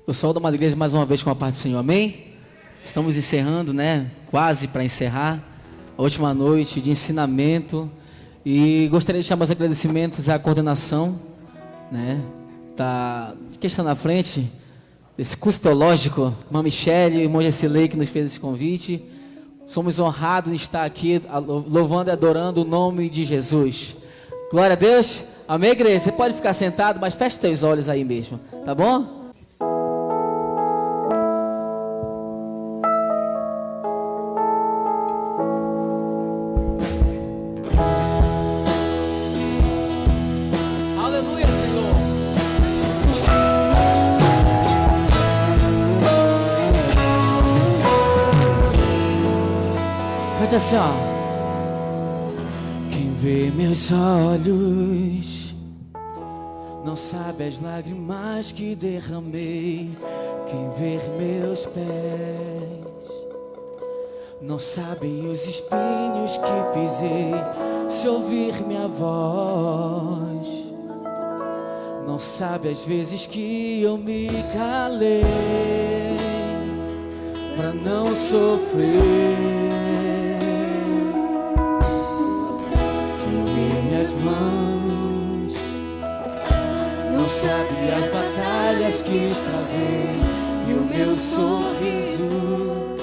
Eu saúdo a Madre Igreja mais uma vez com a paz do Senhor, amém? Estamos encerrando, né? Quase para encerrar a última noite de ensinamento. E gostaria de chamar os agradecimentos à coordenação, né? Que está na frente desse curso teológico, irmã Michele e irmão Gessilei, que nos fez esse convite. Somos honrados de estar aqui louvando e adorando o nome de Jesus. Glória a Deus. Amém, igreja? Você pode ficar sentado, mas feche teus olhos aí mesmo, tá bom? Aleluia, Senhor. Cante assim, ó. Quem vê meus olhos não sabe as lágrimas que derramei. Quem vê meus pés não sabe os espinhos que pisei. Se ouvir minha voz, não sabe as vezes que eu me calei pra não sofrer. Minhas mãos não sabe as batalhas que travei, e o meu sorriso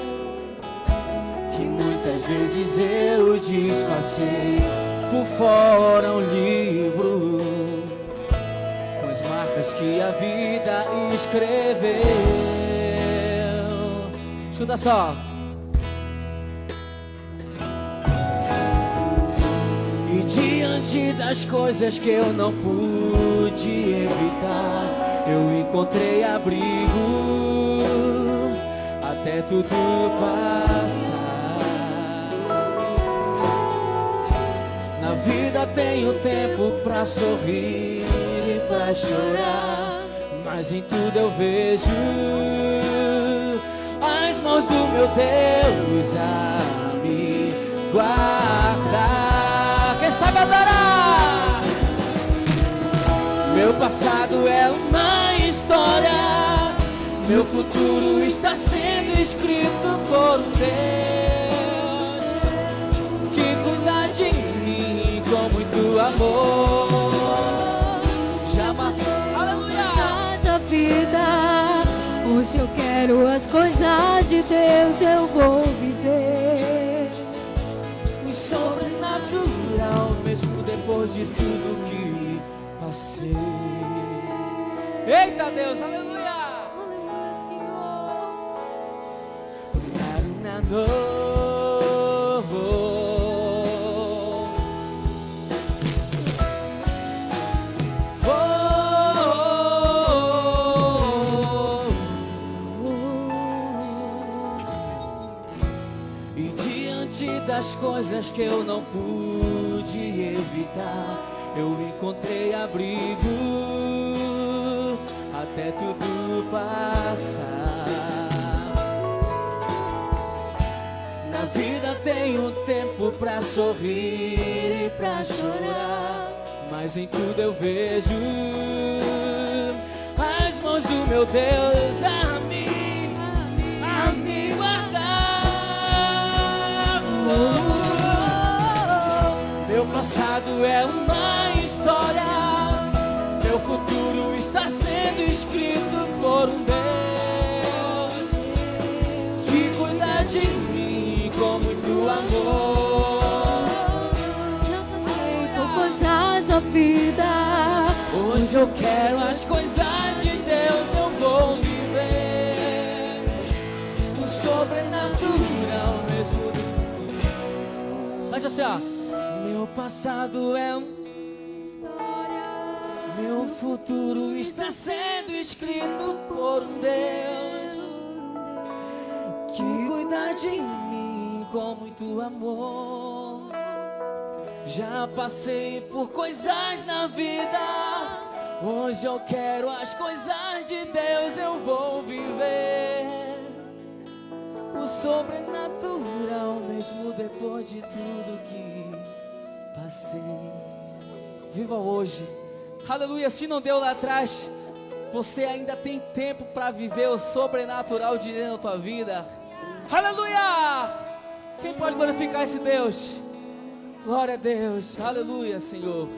que muitas vezes eu disfarcei. Por fora um livro com as marcas que a vida escreveu. Escuta só. Diante das coisas que eu não pude evitar, eu encontrei abrigo até tudo passar. Na vida tenho tempo pra sorrir e pra chorar, mas em tudo eu vejo as mãos do meu Deus a me guardar. Sabe adorar. Meu passado é uma história, meu futuro está sendo escrito por um Deus que cuida de mim com muito amor. Já passei, aleluia, a vida. Hoje eu quero as coisas de Deus, eu vou viver o sobrenatural, mesmo depois de tudo que passei. Eita Deus, aleluia! Aleluia, Senhor. E diante das coisas que eu não pude evitar, eu encontrei abrigo até tudo passar. Na vida tenho tempo pra sorrir e pra chorar, mas em tudo eu vejo as mãos do meu Deus a me guardar. Meu passado é uma história, meu futuro está sendo escrito por um Deus que cuida de mim com muito amor. Já passei por coisas da vida, hoje eu quero as coisas de Deus, eu vou viver o sobrenatural mesmo. Cante assim, ó. Meu passado é uma história, meu futuro está sendo escrito por um Deus que cuida de mim com muito amor. Já passei por coisas na vida, hoje eu quero as coisas de Deus, eu vou viver o sobrenatural mesmo depois de tudo que passei. Viva hoje. Aleluia. Se não deu lá atrás, Você ainda tem tempo para viver o sobrenatural de Deus na tua vida. Aleluia! Quem pode glorificar esse Deus? Glória a Deus, aleluia, Senhor.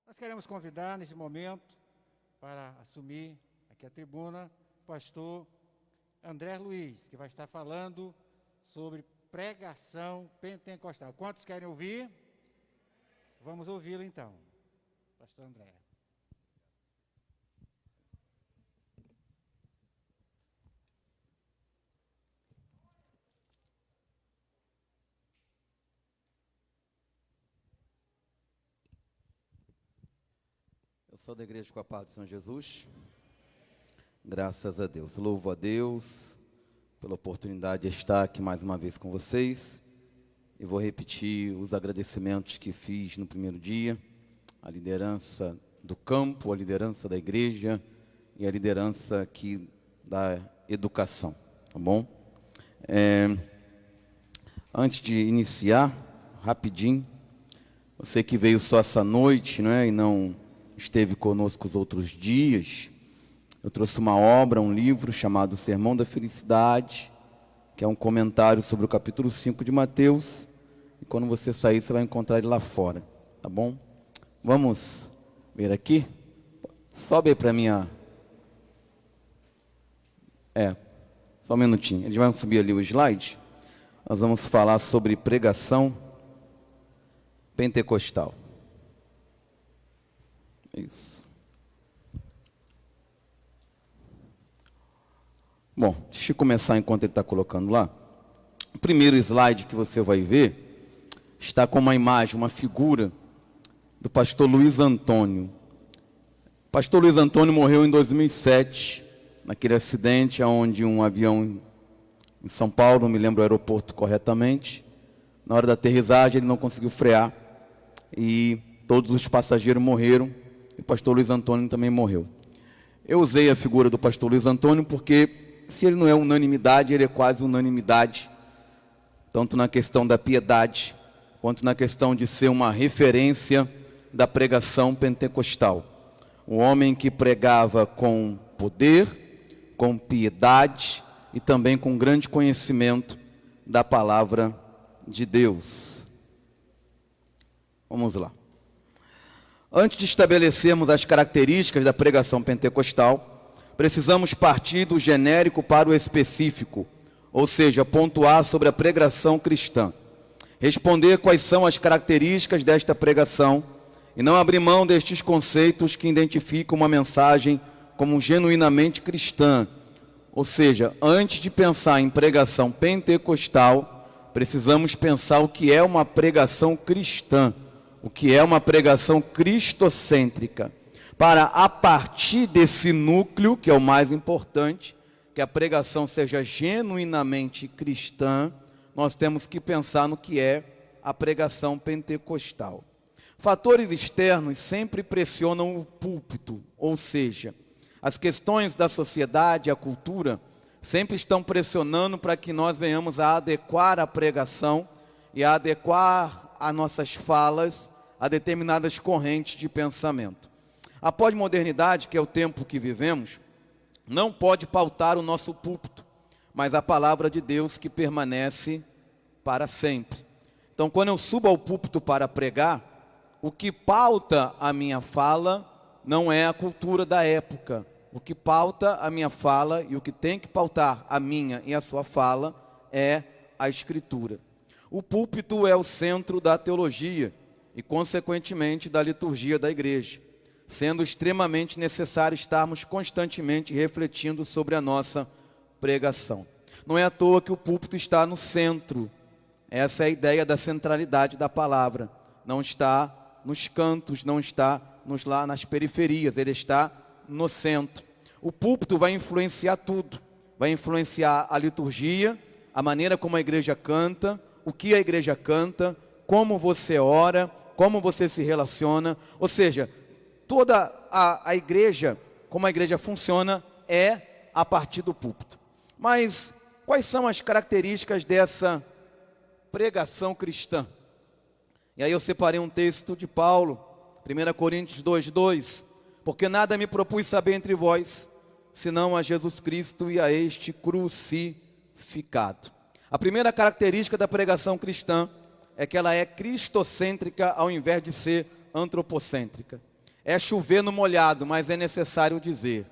Nós queremos convidar nesse momento para assumir aqui a tribuna o pastor André Luiz, que vai estar falando sobre pregação pentecostal. Quantos querem ouvir? Vamos ouvi-lo então, pastor André. Eu sou da Igreja com a Paz do Senhor Jesus. Graças a Deus. Louvo a Deus pela oportunidade de estar aqui mais uma vez com vocês. E vou repetir os agradecimentos que fiz no primeiro dia. A liderança do campo, a liderança da igreja e a liderança aqui da educação. Tá bom? Antes de iniciar, rapidinho. Você que veio só essa noite, não é? E não esteve conosco os outros dias. Eu trouxe uma obra, um livro chamado Sermão da Felicidade, que é um comentário sobre o capítulo 5 de Mateus. E quando você sair, você vai encontrar ele lá fora, tá bom? Vamos ver aqui? Sobe aí para mim só um minutinho. Eles vão subir ali o slide. Nós vamos falar sobre pregação pentecostal. Isso. Bom, deixa eu começar enquanto ele está colocando lá. O primeiro slide que você vai ver está com uma imagem, uma figura do pastor Luiz Antônio. O pastor Luiz Antônio morreu em 2007, naquele acidente onde um avião em São Paulo, não me lembro o aeroporto corretamente, na hora da aterrissagem ele não conseguiu frear e todos os passageiros morreram. E o pastor Luiz Antônio também morreu. Eu usei a figura do pastor Luiz Antônio porque, se ele não é unanimidade, ele é quase unanimidade, tanto na questão da piedade, quanto na questão de ser uma referência da pregação pentecostal. Um homem que pregava com poder, com piedade e também com grande conhecimento da palavra de Deus. Vamos lá. Antes de estabelecermos as características da pregação pentecostal, precisamos partir do genérico para o específico, ou seja, pontuar sobre a pregação cristã, responder quais são as características desta pregação e não abrir mão destes conceitos que identificam uma mensagem como genuinamente cristã. Ou seja, antes de pensar em pregação pentecostal, precisamos pensar o que é uma pregação cristã, o que é uma pregação cristocêntrica, para a partir desse núcleo, que é o mais importante, que a pregação seja genuinamente cristã, nós temos que pensar no que é a pregação pentecostal. Fatores externos sempre pressionam o púlpito, ou seja, as questões da sociedade, a cultura, sempre estão pressionando para que nós venhamos a adequar a pregação e a adequar as nossas falas a determinadas correntes de pensamento. A pós-modernidade, que é o tempo que vivemos, não pode pautar o nosso púlpito, mas a palavra de Deus que permanece para sempre. Então, quando eu subo ao púlpito para pregar, o que pauta a minha fala não é a cultura da época. O que pauta a minha fala e o que tem que pautar a minha e a sua fala é a Escritura. O púlpito é o centro da teologia e, consequentemente, da liturgia da igreja, sendo extremamente necessário estarmos constantemente refletindo sobre a nossa pregação. Não é à toa que o púlpito está no centro. Essa é a ideia da centralidade da palavra. Não está nos cantos, não está lá nas periferias, ele está no centro. O púlpito vai influenciar tudo. Vai influenciar a liturgia, a maneira como a igreja canta, o que a igreja canta, como você ora, como você se relaciona. Ou seja, toda a igreja, como a igreja funciona, é a partir do púlpito. Mas quais são as características dessa pregação cristã? E aí eu separei um texto de Paulo, 1 Coríntios 2:2. porque nada me propus saber entre vós, senão a Jesus Cristo e a este crucificado. A primeira característica da pregação cristã é que ela é cristocêntrica ao invés de ser antropocêntrica. É chover no molhado, mas é necessário dizer: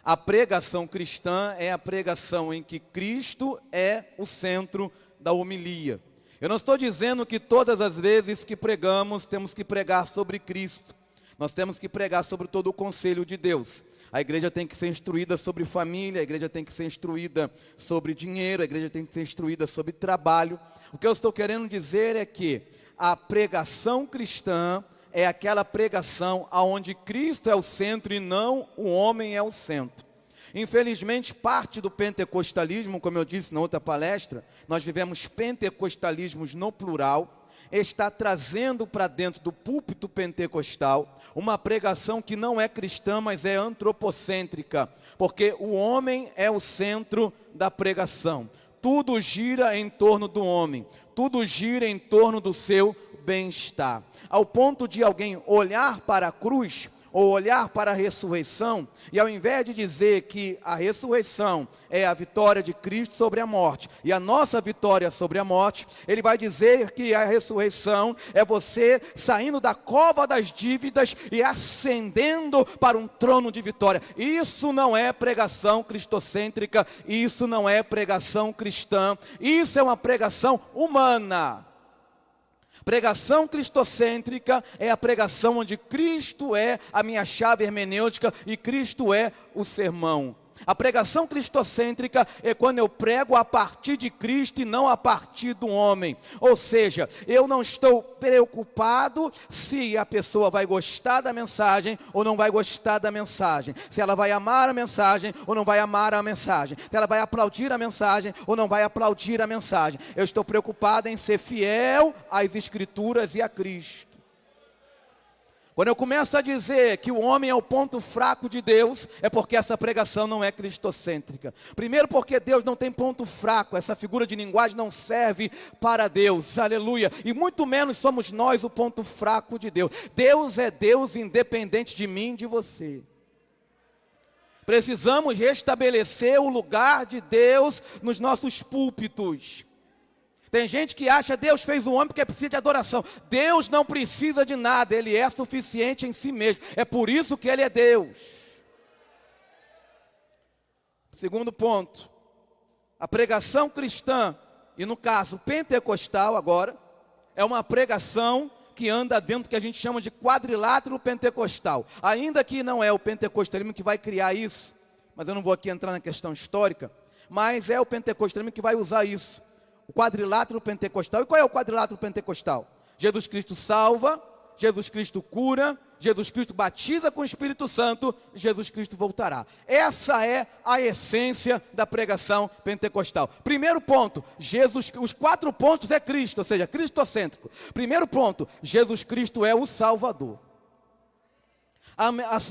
a pregação cristã é a pregação em que Cristo é o centro da homilia. Eu não estou dizendo que todas as vezes que pregamos temos que pregar sobre Cristo. Nós temos que pregar sobre todo o conselho de Deus. A igreja tem que ser instruída sobre família, a igreja tem que ser instruída sobre dinheiro, a igreja tem que ser instruída sobre trabalho. O que eu estou querendo dizer é que a pregação cristã é aquela pregação onde Cristo é o centro e não o homem é o centro. Infelizmente, parte do pentecostalismo, como eu disse na outra palestra, nós vivemos pentecostalismos no plural, está trazendo para dentro do púlpito pentecostal uma pregação que não é cristã, mas é antropocêntrica, porque o homem é o centro da pregação. Tudo gira em torno do homem, tudo gira em torno do seu bem-estar, ao ponto de alguém olhar para a cruz ou olhar para a ressurreição, e ao invés de dizer que a ressurreição é a vitória de Cristo sobre a morte, e a nossa vitória sobre a morte, ele vai dizer que a ressurreição é você saindo da cova das dívidas e ascendendo para um trono de vitória. Isso não é pregação cristocêntrica, isso não é pregação cristã, isso é uma pregação humana. Pregação cristocêntrica é a pregação onde Cristo é a minha chave hermenêutica e Cristo é o sermão. A pregação cristocêntrica é quando eu prego a partir de Cristo e não a partir do homem. Ou seja, eu não estou preocupado se a pessoa vai gostar da mensagem ou não vai gostar da mensagem. Se ela vai amar a mensagem ou não vai amar a mensagem. Se ela vai aplaudir a mensagem ou não vai aplaudir a mensagem. Eu estou preocupado em ser fiel às Escrituras e a Cristo. Quando eu começo a dizer que o homem é o ponto fraco de Deus, é porque essa pregação não é cristocêntrica. Primeiro porque Deus não tem ponto fraco, essa figura de linguagem não serve para Deus, aleluia. E muito menos somos nós o ponto fraco de Deus. Deus é Deus independente de mim e de você. Precisamos restabelecer o lugar de Deus nos nossos púlpitos. Tem gente que acha que Deus fez o homem porque precisa de adoração. Deus não precisa de nada, Ele é suficiente em si mesmo. É por isso que Ele é Deus. Segundo ponto, a pregação cristã, e no caso pentecostal agora, é uma pregação que anda dentro do que a gente chama de quadrilátero pentecostal. Ainda que não é o pentecostalismo que vai criar isso, mas eu não vou aqui entrar na questão histórica, mas é o pentecostalismo que vai usar isso. O quadrilátero pentecostal. E qual é o quadrilátero pentecostal? Jesus Cristo salva, Jesus Cristo cura, Jesus Cristo batiza com o Espírito Santo, Jesus Cristo voltará. Essa é a essência da pregação pentecostal. Primeiro ponto, os 4 pontos é Cristo, ou seja, cristocêntrico. Primeiro ponto, Jesus Cristo é o Salvador.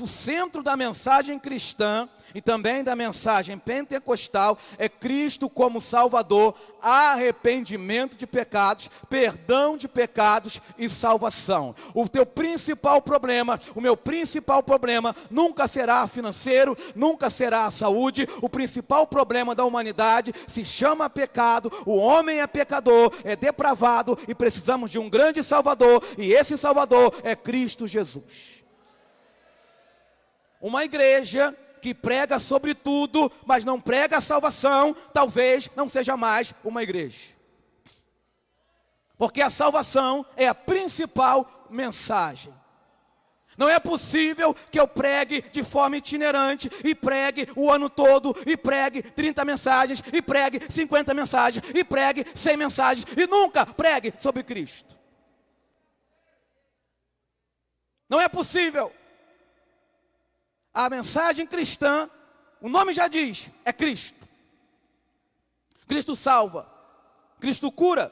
O centro da mensagem cristã e também da mensagem pentecostal é Cristo como Salvador, arrependimento de pecados, perdão de pecados e salvação. O teu principal problema, o meu principal problema nunca será financeiro, nunca será a saúde. O principal problema da humanidade se chama pecado. O homem é pecador, é depravado e precisamos de um grande Salvador, e esse Salvador é Cristo Jesus. Uma igreja que prega sobre tudo, mas não prega a salvação, talvez não seja mais uma igreja. Porque a salvação é a principal mensagem. Não é possível que eu pregue de forma itinerante, e pregue o ano todo, e pregue 30 mensagens, e pregue 50 mensagens, e pregue 100 mensagens, e nunca pregue sobre Cristo. Não é possível. A mensagem cristã, o nome já diz, é Cristo. Cristo salva, Cristo cura.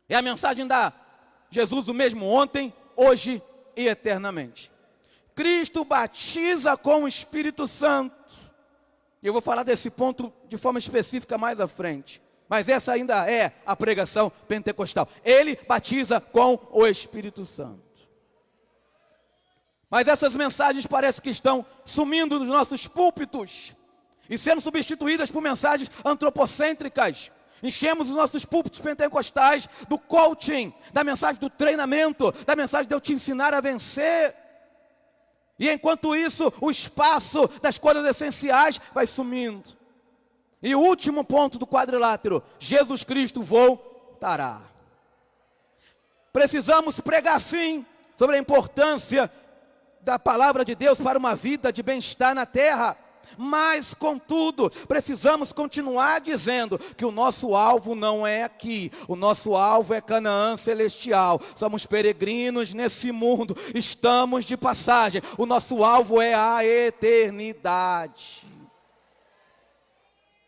É a mensagem da Jesus o mesmo ontem, hoje e eternamente. Cristo batiza com o Espírito Santo. E eu vou falar desse ponto de forma específica mais à frente. Mas essa ainda é a pregação pentecostal. Ele batiza com o Espírito Santo. Mas essas mensagens parece que estão sumindo dos nossos púlpitos e sendo substituídas por mensagens antropocêntricas. Enchemos os nossos púlpitos pentecostais do coaching, da mensagem do treinamento, da mensagem de eu te ensinar a vencer. E enquanto isso, o espaço das coisas essenciais vai sumindo. E o último ponto do quadrilátero: Jesus Cristo voltará. Precisamos pregar sim sobre a importância da palavra de Deus para uma vida de bem-estar na terra. Mas, contudo, precisamos continuar dizendo que o nosso alvo não é aqui. O nosso alvo é Canaã celestial. Somos peregrinos nesse mundo, estamos de passagem. O nosso alvo é a eternidade.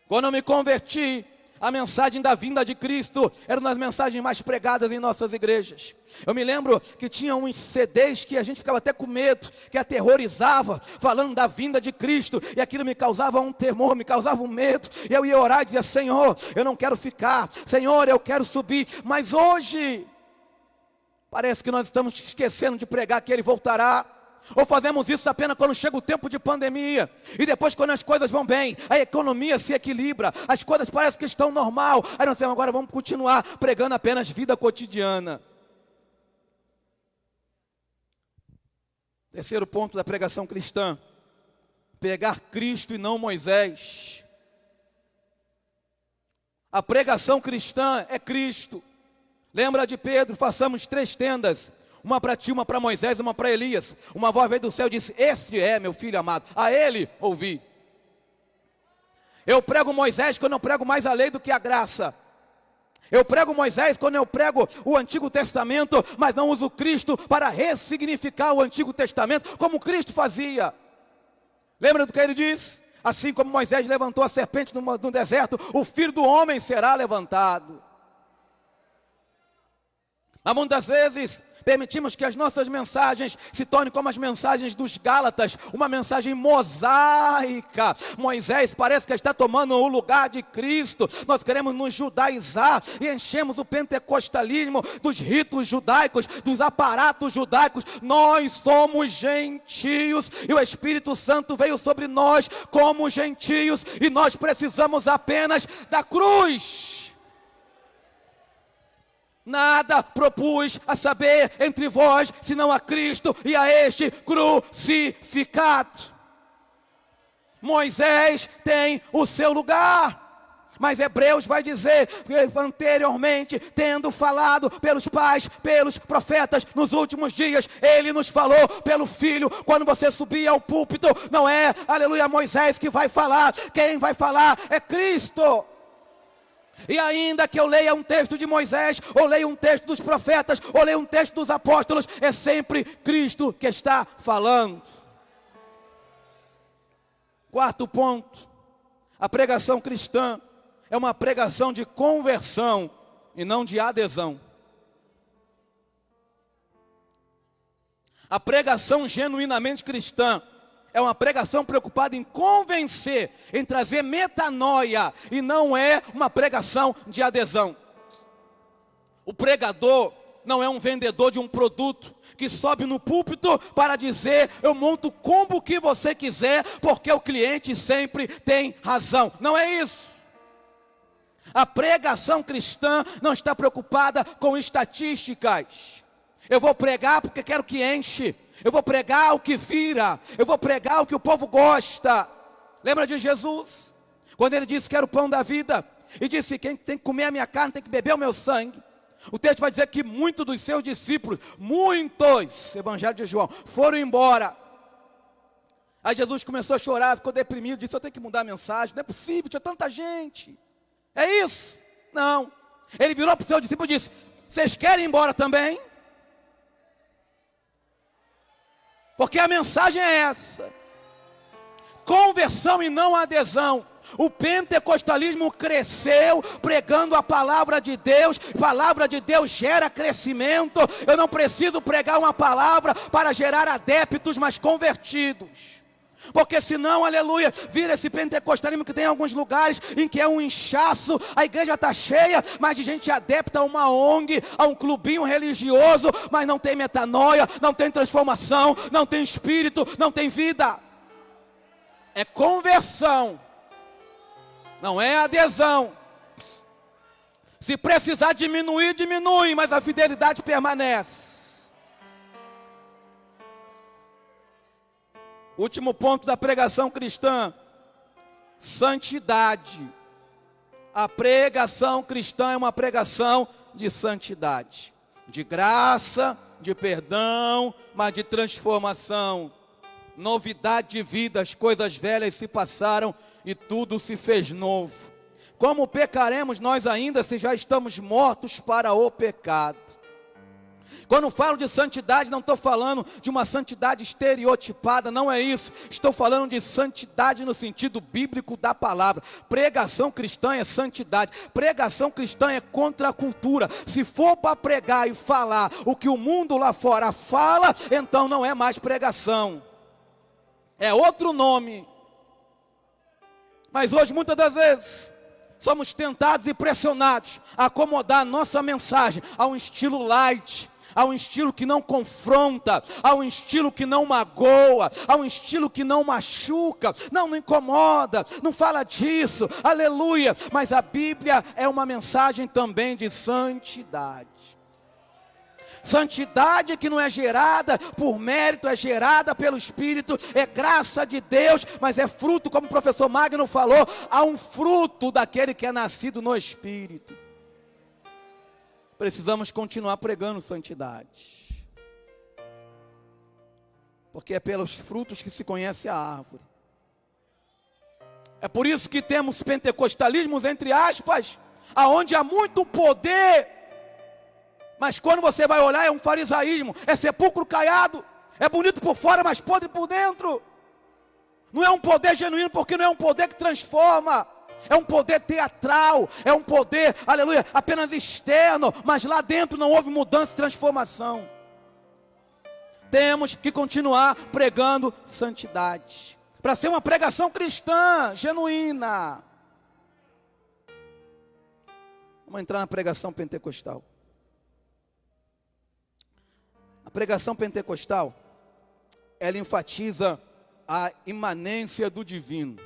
Quando eu me converti, a mensagem da vinda de Cristo era uma das mensagens mais pregadas em nossas igrejas. Eu me lembro que tinha uns CDs que a gente ficava até com medo, que aterrorizava, falando da vinda de Cristo, e aquilo me causava um temor, me causava um medo, e eu ia orar e dizia: Senhor, eu não quero ficar, Senhor, eu quero subir. Mas hoje, parece que nós estamos esquecendo de pregar que Ele voltará. Ou fazemos isso apenas quando chega o tempo de pandemia, e depois quando as coisas vão bem, a economia se equilibra, as coisas parecem que estão normal, aí nós temos agora vamos continuar pregando apenas vida cotidiana. Terceiro ponto da pregação cristã: pregar Cristo e não Moisés. A pregação cristã é Cristo. Lembra de Pedro? Façamos 3 tendas. Uma para ti, uma para Moisés, uma para Elias. Uma voz veio do céu e disse: este é meu filho amado, a ele ouvi. Eu prego Moisés quando eu prego mais a lei do que a graça. Eu prego Moisés quando eu prego o Antigo Testamento, mas não uso Cristo para ressignificar o Antigo Testamento, como Cristo fazia. Lembra do que ele disse? Assim como Moisés levantou a serpente no deserto, o Filho do Homem será levantado. Mas muitas vezes permitimos que as nossas mensagens se tornem como as mensagens dos Gálatas, uma mensagem mosaica. Moisés parece que está tomando o lugar de Cristo. Nós queremos nos judaizar e enchemos o pentecostalismo dos ritos judaicos, dos aparatos judaicos. Nós somos gentios e o Espírito Santo veio sobre nós como gentios, e nós precisamos apenas da cruz. Nada propus a saber entre vós, senão a Cristo e a este crucificado. Moisés tem o seu lugar, mas Hebreus vai dizer que anteriormente, tendo falado pelos pais, pelos profetas, nos últimos dias, Ele nos falou pelo Filho. Quando você subir ao púlpito, não é, aleluia, Moisés que vai falar, quem vai falar é Cristo. E ainda que eu leia um texto de Moisés, ou leia um texto dos profetas, ou leia um texto dos apóstolos, é sempre Cristo que está falando. Quarto ponto: a pregação cristã é uma pregação de conversão e não de adesão. A pregação genuinamente cristã é uma pregação preocupada em convencer, em trazer metanoia, e não é uma pregação de adesão. O pregador não é um vendedor de um produto que sobe no púlpito para dizer: eu monto o combo que você quiser, porque o cliente sempre tem razão. Não é isso. A pregação cristã não está preocupada com estatísticas. Eu vou pregar porque quero que enche. Eu vou pregar o que vira. Eu vou pregar o que o povo gosta. Lembra de Jesus? Quando ele disse que era o pão da vida, e disse: quem tem que comer a minha carne tem que beber o meu sangue. O texto vai dizer que muitos dos seus discípulos, muitos, Evangelho de João, foram embora. Aí Jesus começou a chorar, ficou deprimido, disse: eu tenho que mudar a mensagem, não é possível, tinha tanta gente. É isso? Não. Ele virou para o seu discípulo e disse: vocês querem ir embora também? Porque a mensagem é essa: conversão e não adesão. O pentecostalismo cresceu pregando a palavra de Deus. Palavra de Deus gera crescimento. Eu não preciso pregar uma palavra para gerar adeptos, mas convertidos. Porque senão, aleluia, vira esse pentecostalismo que tem em alguns lugares em que é um inchaço, a igreja está cheia, mas de gente adepta a uma ONG, a um clubinho religioso, mas não tem metanoia, não tem transformação, não tem espírito, não tem vida. É conversão, não é adesão. Se precisar diminuir, diminui, mas a fidelidade permanece. Último ponto da pregação cristã: santidade. A pregação cristã é uma pregação de santidade, de graça, de perdão, mas de transformação, novidade de vida. As coisas velhas se passaram e tudo se fez novo. Como pecaremos nós ainda se já estamos mortos para o pecado? Quando falo de santidade, não estou falando de uma santidade estereotipada, não é isso. Estou falando de santidade no sentido bíblico da palavra. Pregação cristã é santidade. Pregação cristã é contra a cultura. Se for para pregar e falar o que o mundo lá fora fala, então não é mais pregação. É outro nome. Mas hoje, muitas das vezes, somos tentados e pressionados a acomodar a nossa mensagem a um estilo light, a um estilo que não confronta, a um estilo que não magoa, a um estilo que não machuca, não incomoda, não fala disso, aleluia. Mas a Bíblia é uma mensagem também de santidade. Santidade que não é gerada por mérito, é gerada pelo Espírito, é graça de Deus, mas é fruto, como o professor Magno falou, há um fruto daquele que é nascido no Espírito. Precisamos continuar pregando santidade, porque é pelos frutos que se conhece a árvore. É por isso que temos pentecostalismos, entre aspas, aonde há muito poder, mas quando você vai olhar é um farisaísmo, é sepulcro caiado, é bonito por fora, mas podre por dentro. Não é um poder genuíno, porque não é um poder que transforma. É um poder teatral, é um poder, aleluia, apenas externo, mas lá dentro não houve mudança e transformação. Temos que continuar pregando santidade, para ser uma pregação cristã, genuína. Vamos entrar na pregação pentecostal. A pregação pentecostal, ela enfatiza a imanência do divino.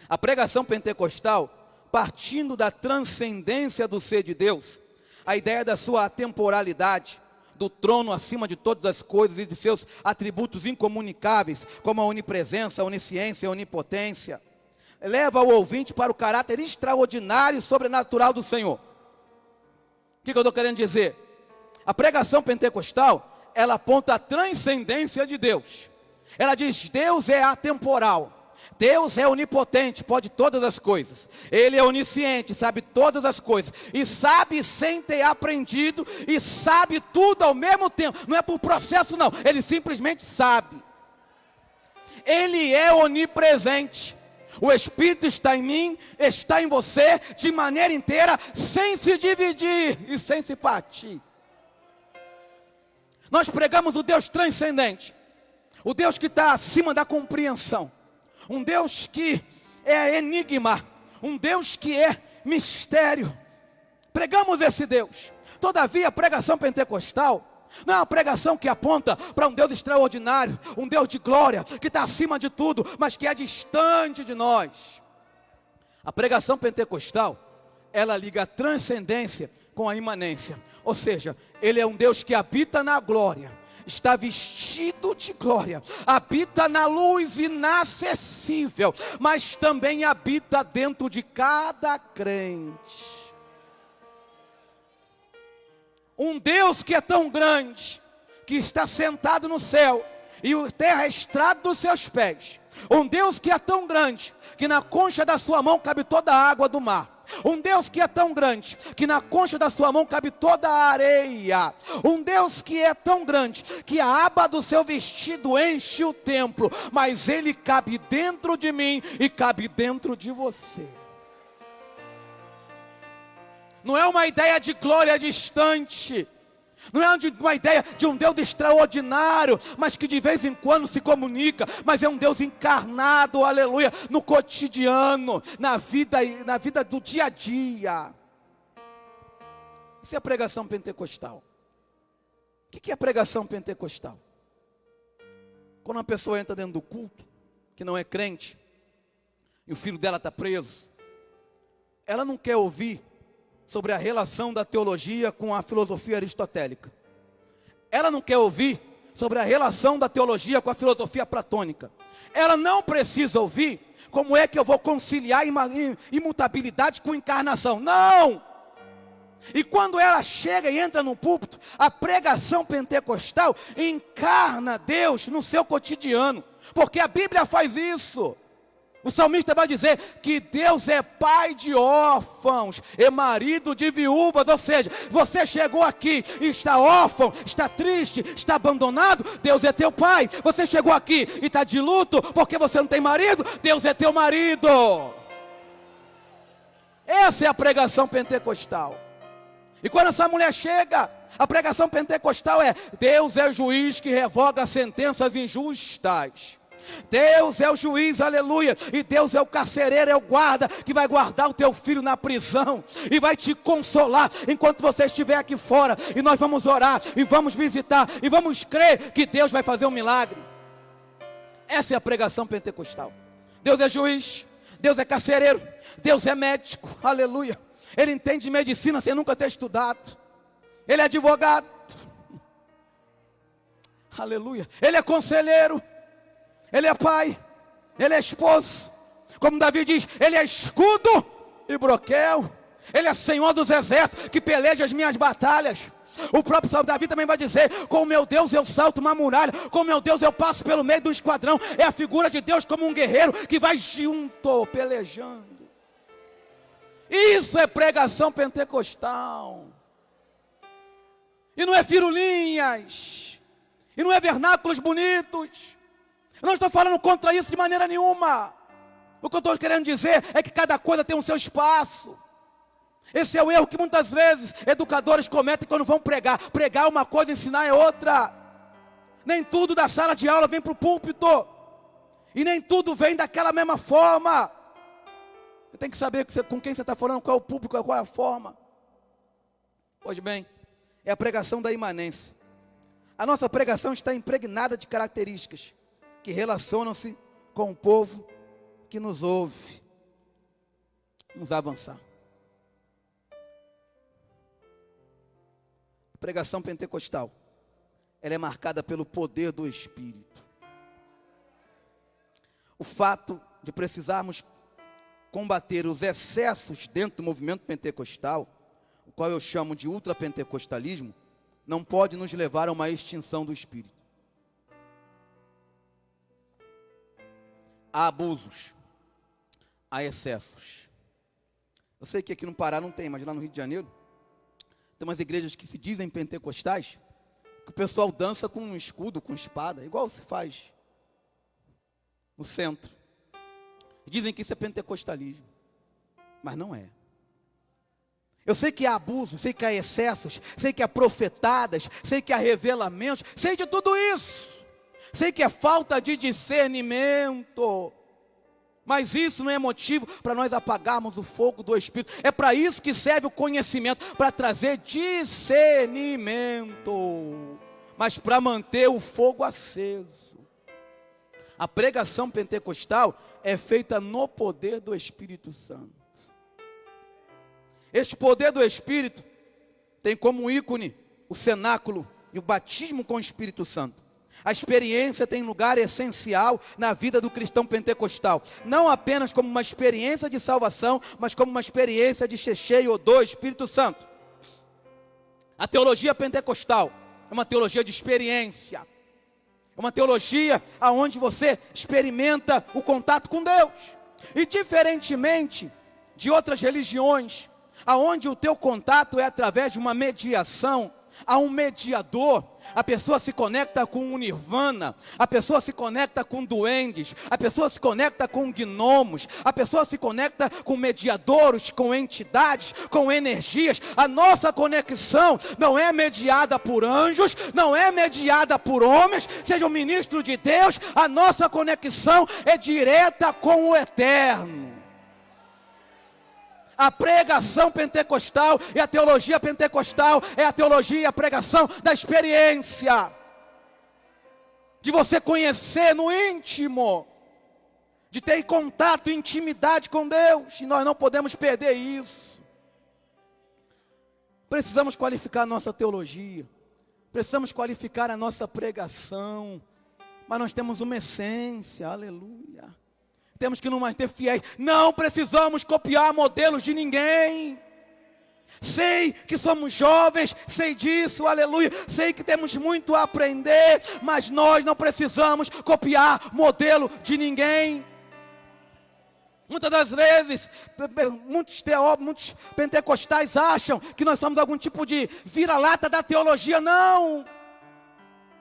A pregação pentecostal, partindo da transcendência do ser de Deus, a ideia da sua atemporalidade, do trono acima de todas as coisas e de seus atributos incomunicáveis, como a onipresença, a onisciência, a onipotência, leva o ouvinte para o caráter extraordinário e sobrenatural do Senhor. O que eu estou querendo dizer? A pregação pentecostal, ela aponta a transcendência de Deus. Ela diz: Deus é atemporal. Deus é onipotente, pode todas as coisas. Ele é onisciente, sabe todas as coisas. E sabe sem ter aprendido, e sabe tudo ao mesmo tempo. Não é por processo não, ele simplesmente sabe. Ele é onipresente. O Espírito está em mim, está em você, de maneira inteira, sem se dividir e sem se partir. Nós pregamos o Deus transcendente, o Deus que está acima da compreensão. Um Deus que é enigma, um Deus que é mistério. Pregamos esse Deus. Todavia, a pregação pentecostal não é uma pregação que aponta para um Deus extraordinário, um Deus de glória, que está acima de tudo, mas que é distante de nós. A pregação pentecostal, ela liga a transcendência com a imanência. Ou seja, Ele é um Deus que habita na glória, está vestido de glória, habita na luz inacessível, mas também habita dentro de cada crente. Um Deus que é tão grande, que está sentado no céu, e a terra é estrado dos seus pés. Um Deus que é tão grande, que na concha da sua mão cabe toda a água do mar. Um Deus que é tão grande, que na concha da sua mão cabe toda a areia. Um Deus que é tão grande, que a aba do seu vestido enche o templo, mas Ele cabe dentro de mim e cabe dentro de você. Não é uma ideia de glória distante, Não é uma ideia de um Deus extraordinário, mas que de vez em quando se comunica, mas é um Deus encarnado, aleluia, no cotidiano, na vida do dia a dia. Isso é a pregação pentecostal. O que é a pregação pentecostal? Quando uma pessoa entra dentro do culto, que não é crente, e o filho dela está preso, ela não quer ouvir sobre a relação da teologia com a filosofia aristotélica. Ela não quer ouvir sobre a relação da teologia com a filosofia platônica. Ela não precisa ouvir como é que eu vou conciliar imutabilidade com encarnação. Não! E quando ela chega e entra no púlpito, a pregação pentecostal encarna Deus no seu cotidiano, porque a Bíblia faz isso. O salmista vai dizer que Deus é pai de órfãos e marido de viúvas. Ou seja, você chegou aqui e está órfão, está triste, está abandonado, Deus é teu pai. Você chegou aqui e está de luto porque você não tem marido, Deus é teu marido. Essa é a pregação pentecostal. E quando essa mulher chega, a pregação pentecostal é: Deus é juiz que revoga sentenças injustas. Deus é o juiz, aleluia, e Deus é o carcereiro, é o guarda, que vai guardar o teu filho na prisão, e vai te consolar, enquanto você estiver aqui fora, e nós vamos orar, e vamos visitar, e vamos crer que Deus vai fazer um milagre. Essa é a pregação pentecostal. Deus é juiz, Deus é carcereiro, Deus é médico, aleluia, Ele entende de medicina sem nunca ter estudado, Ele é advogado, aleluia, Ele é conselheiro, Ele é pai, Ele é esposo, como Davi diz, Ele é escudo e broquel, Ele é Senhor dos exércitos, que peleja as minhas batalhas. O próprio Davi também vai dizer: com meu Deus eu salto uma muralha, com meu Deus eu passo pelo meio do esquadrão. É a figura de Deus como um guerreiro que vai junto, pelejando. Isso é pregação pentecostal. E não é firulinhas, e não é vernáculos bonitos. Eu não estou falando contra isso de maneira nenhuma. O que eu estou querendo dizer é que cada coisa tem o seu espaço. Esse é o erro que muitas vezes educadores cometem quando vão pregar. Pregar é uma coisa, ensinar é outra. Nem tudo da sala de aula vem para o púlpito. E nem tudo vem daquela mesma forma. Você tem que saber com quem você está falando, qual é o público, qual é a forma. Pois bem, é a pregação da imanência. A nossa pregação está impregnada de características que relacionam-se com o povo que nos ouve. Vamos avançar. A pregação pentecostal, ela é marcada pelo poder do Espírito. O fato de precisarmos combater os excessos dentro do movimento pentecostal, o qual eu chamo de ultrapentecostalismo, não pode nos levar a uma extinção do Espírito. Há abusos, há excessos. Eu sei que aqui no Pará não tem, mas lá no Rio de Janeiro tem umas igrejas que se dizem pentecostais, que o pessoal dança com um escudo, com espada, igual se faz no centro. Dizem que isso é pentecostalismo, mas não é. Eu sei que há abusos, sei que há excessos, sei que há profetadas, sei que há revelamentos, sei de tudo isso. Sei que é falta de discernimento, mas isso não é motivo para nós apagarmos o fogo do Espírito. É para isso que serve o conhecimento, para trazer discernimento, mas para manter o fogo aceso. A pregação pentecostal é feita no poder do Espírito Santo. Este poder do Espírito tem como ícone o cenáculo e o batismo com o Espírito Santo. A experiência tem lugar essencial na vida do cristão pentecostal. Não apenas como uma experiência de salvação, mas como uma experiência de cheio do Espírito Santo. A teologia pentecostal é uma teologia de experiência. É uma teologia onde você experimenta o contato com Deus. E diferentemente de outras religiões, onde o teu contato é através de uma mediação, há um mediador. A pessoa se conecta com o nirvana, a pessoa se conecta com duendes, a pessoa se conecta com gnomos, a pessoa se conecta com mediadores, com entidades, com energias. A nossa conexão não é mediada por anjos, não é mediada por homens, seja um ministro de Deus. A nossa conexão é direta com o eterno. A pregação pentecostal e a teologia pentecostal é a teologia e a pregação da experiência. De você conhecer no íntimo. De ter contato, intimidade com Deus. E nós não podemos perder isso. Precisamos qualificar a nossa teologia. Precisamos qualificar a nossa pregação. Mas nós temos uma essência, aleluia. Temos que nos manter fiéis. Não precisamos copiar modelos de ninguém. Sei que somos jovens, sei disso, aleluia. Sei que temos muito a aprender, mas nós não precisamos copiar modelo de ninguém. Muitas das vezes, muitos pentecostais acham que nós somos algum tipo de vira-lata da teologia. Não!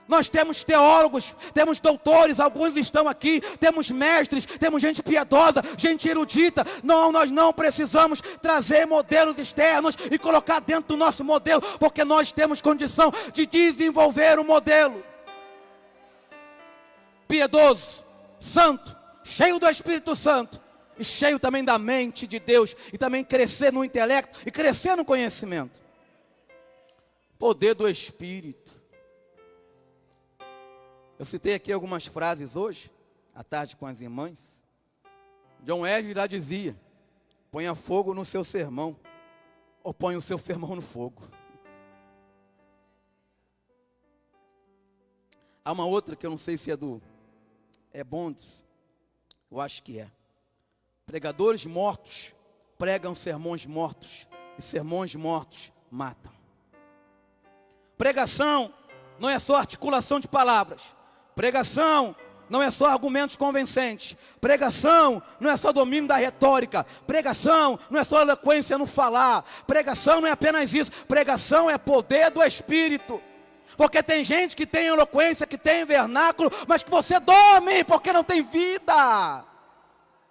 Nós temos teólogos, temos doutores, alguns estão aqui, temos mestres, temos gente piedosa, gente erudita. Não, nós não precisamos trazer modelos externos e colocar dentro do nosso modelo, porque nós temos condição de desenvolver um modelo piedoso, santo, cheio do Espírito Santo e cheio também da mente de Deus, e também crescer no intelecto e crescer no conhecimento. Poder do Espírito. Eu citei aqui algumas frases hoje, à tarde com as irmãs. John Wesley já dizia: ponha fogo no seu sermão, ou ponha o seu sermão no fogo. Há uma outra que eu não sei se é Bonds, eu acho que é. Pregadores mortos pregam sermões mortos, e sermões mortos matam. Pregação não é só articulação de palavras. Pregação não é só argumentos convincentes. Pregação não é só domínio da retórica. Pregação não é só eloquência no falar. Pregação não é apenas isso. Pregação é poder do Espírito. Porque tem gente que tem eloquência, que tem vernáculo, mas que você dorme porque não tem vida.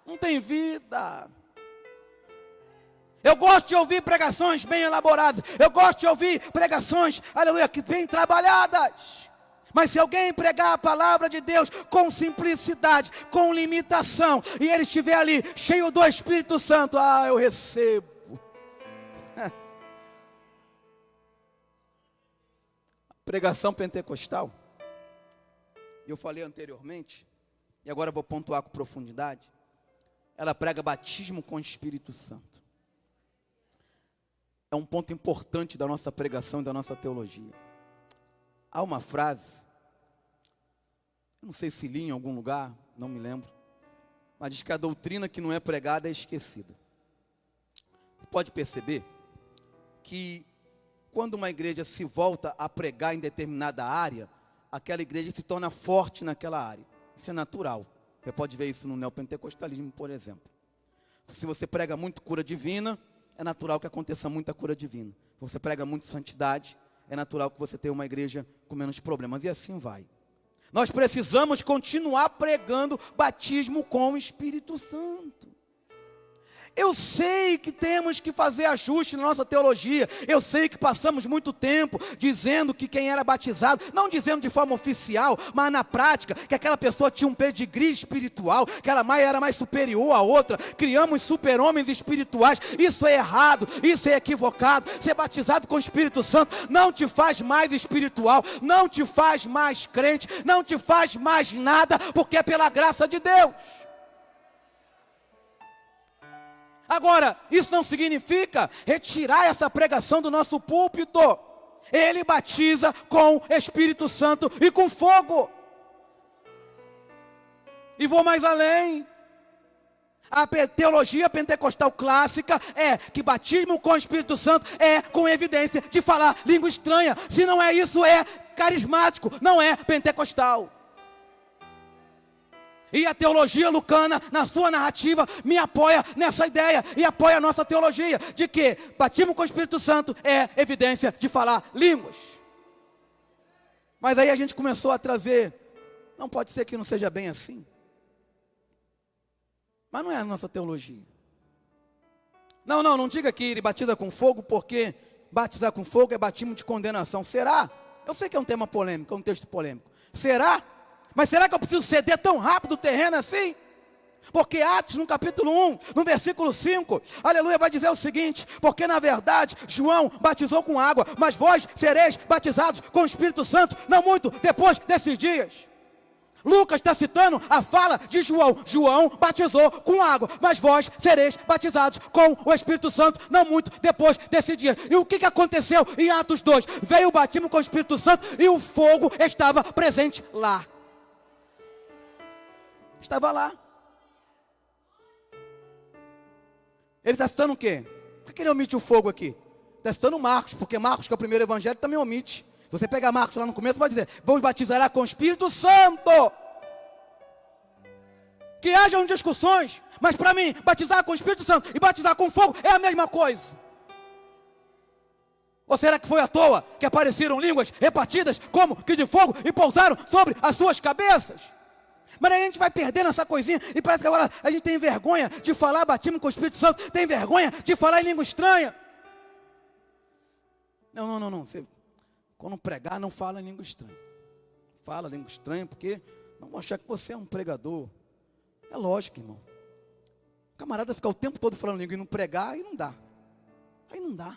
Não tem vida. Eu gosto de ouvir pregações bem elaboradas. Eu gosto de ouvir pregações, aleluia, que bem trabalhadas. Mas se alguém pregar a palavra de Deus com simplicidade, com limitação, e ele estiver ali cheio do Espírito Santo, eu recebo. Pregação pentecostal, eu falei anteriormente, e agora vou pontuar com profundidade. Ela prega batismo com o Espírito Santo. É um ponto importante da nossa pregação e da nossa teologia. Há uma frase, não sei se li em algum lugar, não me lembro, mas diz que a doutrina que não é pregada é esquecida. Você pode perceber que quando uma igreja se volta a pregar em determinada área, aquela igreja se torna forte naquela área. Isso é natural. Você pode ver isso no neopentecostalismo, por exemplo. Se você prega muito cura divina, é natural que aconteça muita cura divina. Se você prega muito santidade, é natural que você tenha uma igreja com menos problemas. E assim vai. Nós precisamos continuar pregando batismo com o Espírito Santo. Eu sei que temos que fazer ajuste na nossa teologia. Eu sei que passamos muito tempo dizendo que quem era batizado, não dizendo de forma oficial, mas na prática, que aquela pessoa tinha um pedigree espiritual, que ela era mais superior à outra. Criamos super-homens espirituais. Isso é errado, isso é equivocado. Ser batizado com o Espírito Santo não te faz mais espiritual, não te faz mais crente, não te faz mais nada, porque é pela graça de Deus. Agora, isso não significa retirar essa pregação do nosso púlpito. Ele batiza com Espírito Santo e com fogo. E vou mais além. A teologia pentecostal clássica é que batismo com o Espírito Santo é com evidência de falar língua estranha. Se não é isso, é carismático, não é pentecostal. E a teologia lucana, na sua narrativa, me apoia nessa ideia e apoia a nossa teologia de que batismo com o Espírito Santo é evidência de falar línguas. Mas aí a gente começou a trazer, não pode ser que não seja bem assim. Mas não é a nossa teologia. Não diga que ele batiza com fogo, porque batizar com fogo é batismo de condenação. Será? Eu sei que é um tema polêmico, é um texto polêmico. Será? Mas será que eu preciso ceder tão rápido o terreno assim? Porque Atos, no capítulo 1, no versículo 5, aleluia, vai dizer o seguinte: porque na verdade João batizou com água, mas vós sereis batizados com o Espírito Santo, não muito depois desses dias. Lucas está citando a fala de João. João batizou com água, mas vós sereis batizados com o Espírito Santo, não muito depois desse dia. E o que aconteceu em Atos 2? Veio o batismo com o Espírito Santo e o fogo estava presente lá. Estava lá. Ele está citando o quê? Por que ele omite o fogo aqui? Está citando Marcos, porque Marcos, que é o primeiro evangelho, também omite. Você pega Marcos lá no começo, vai dizer: vos batizará com o Espírito Santo. Que hajam discussões, mas para mim, batizar com o Espírito Santo e batizar com fogo é a mesma coisa. Ou será que foi à toa que apareceram línguas repartidas como que de fogo e pousaram sobre as suas cabeças? Mas aí a gente vai perdendo essa coisinha e parece que agora a gente tem vergonha de falar batismo com o Espírito Santo, tem vergonha de falar em língua estranha. Não. Você, quando pregar, não fala em língua estranha. Fala língua estranha porque não vão achar que você é um pregador. É lógico, irmão. O camarada ficar o tempo todo falando língua e não pregar, aí não dá. Aí não dá.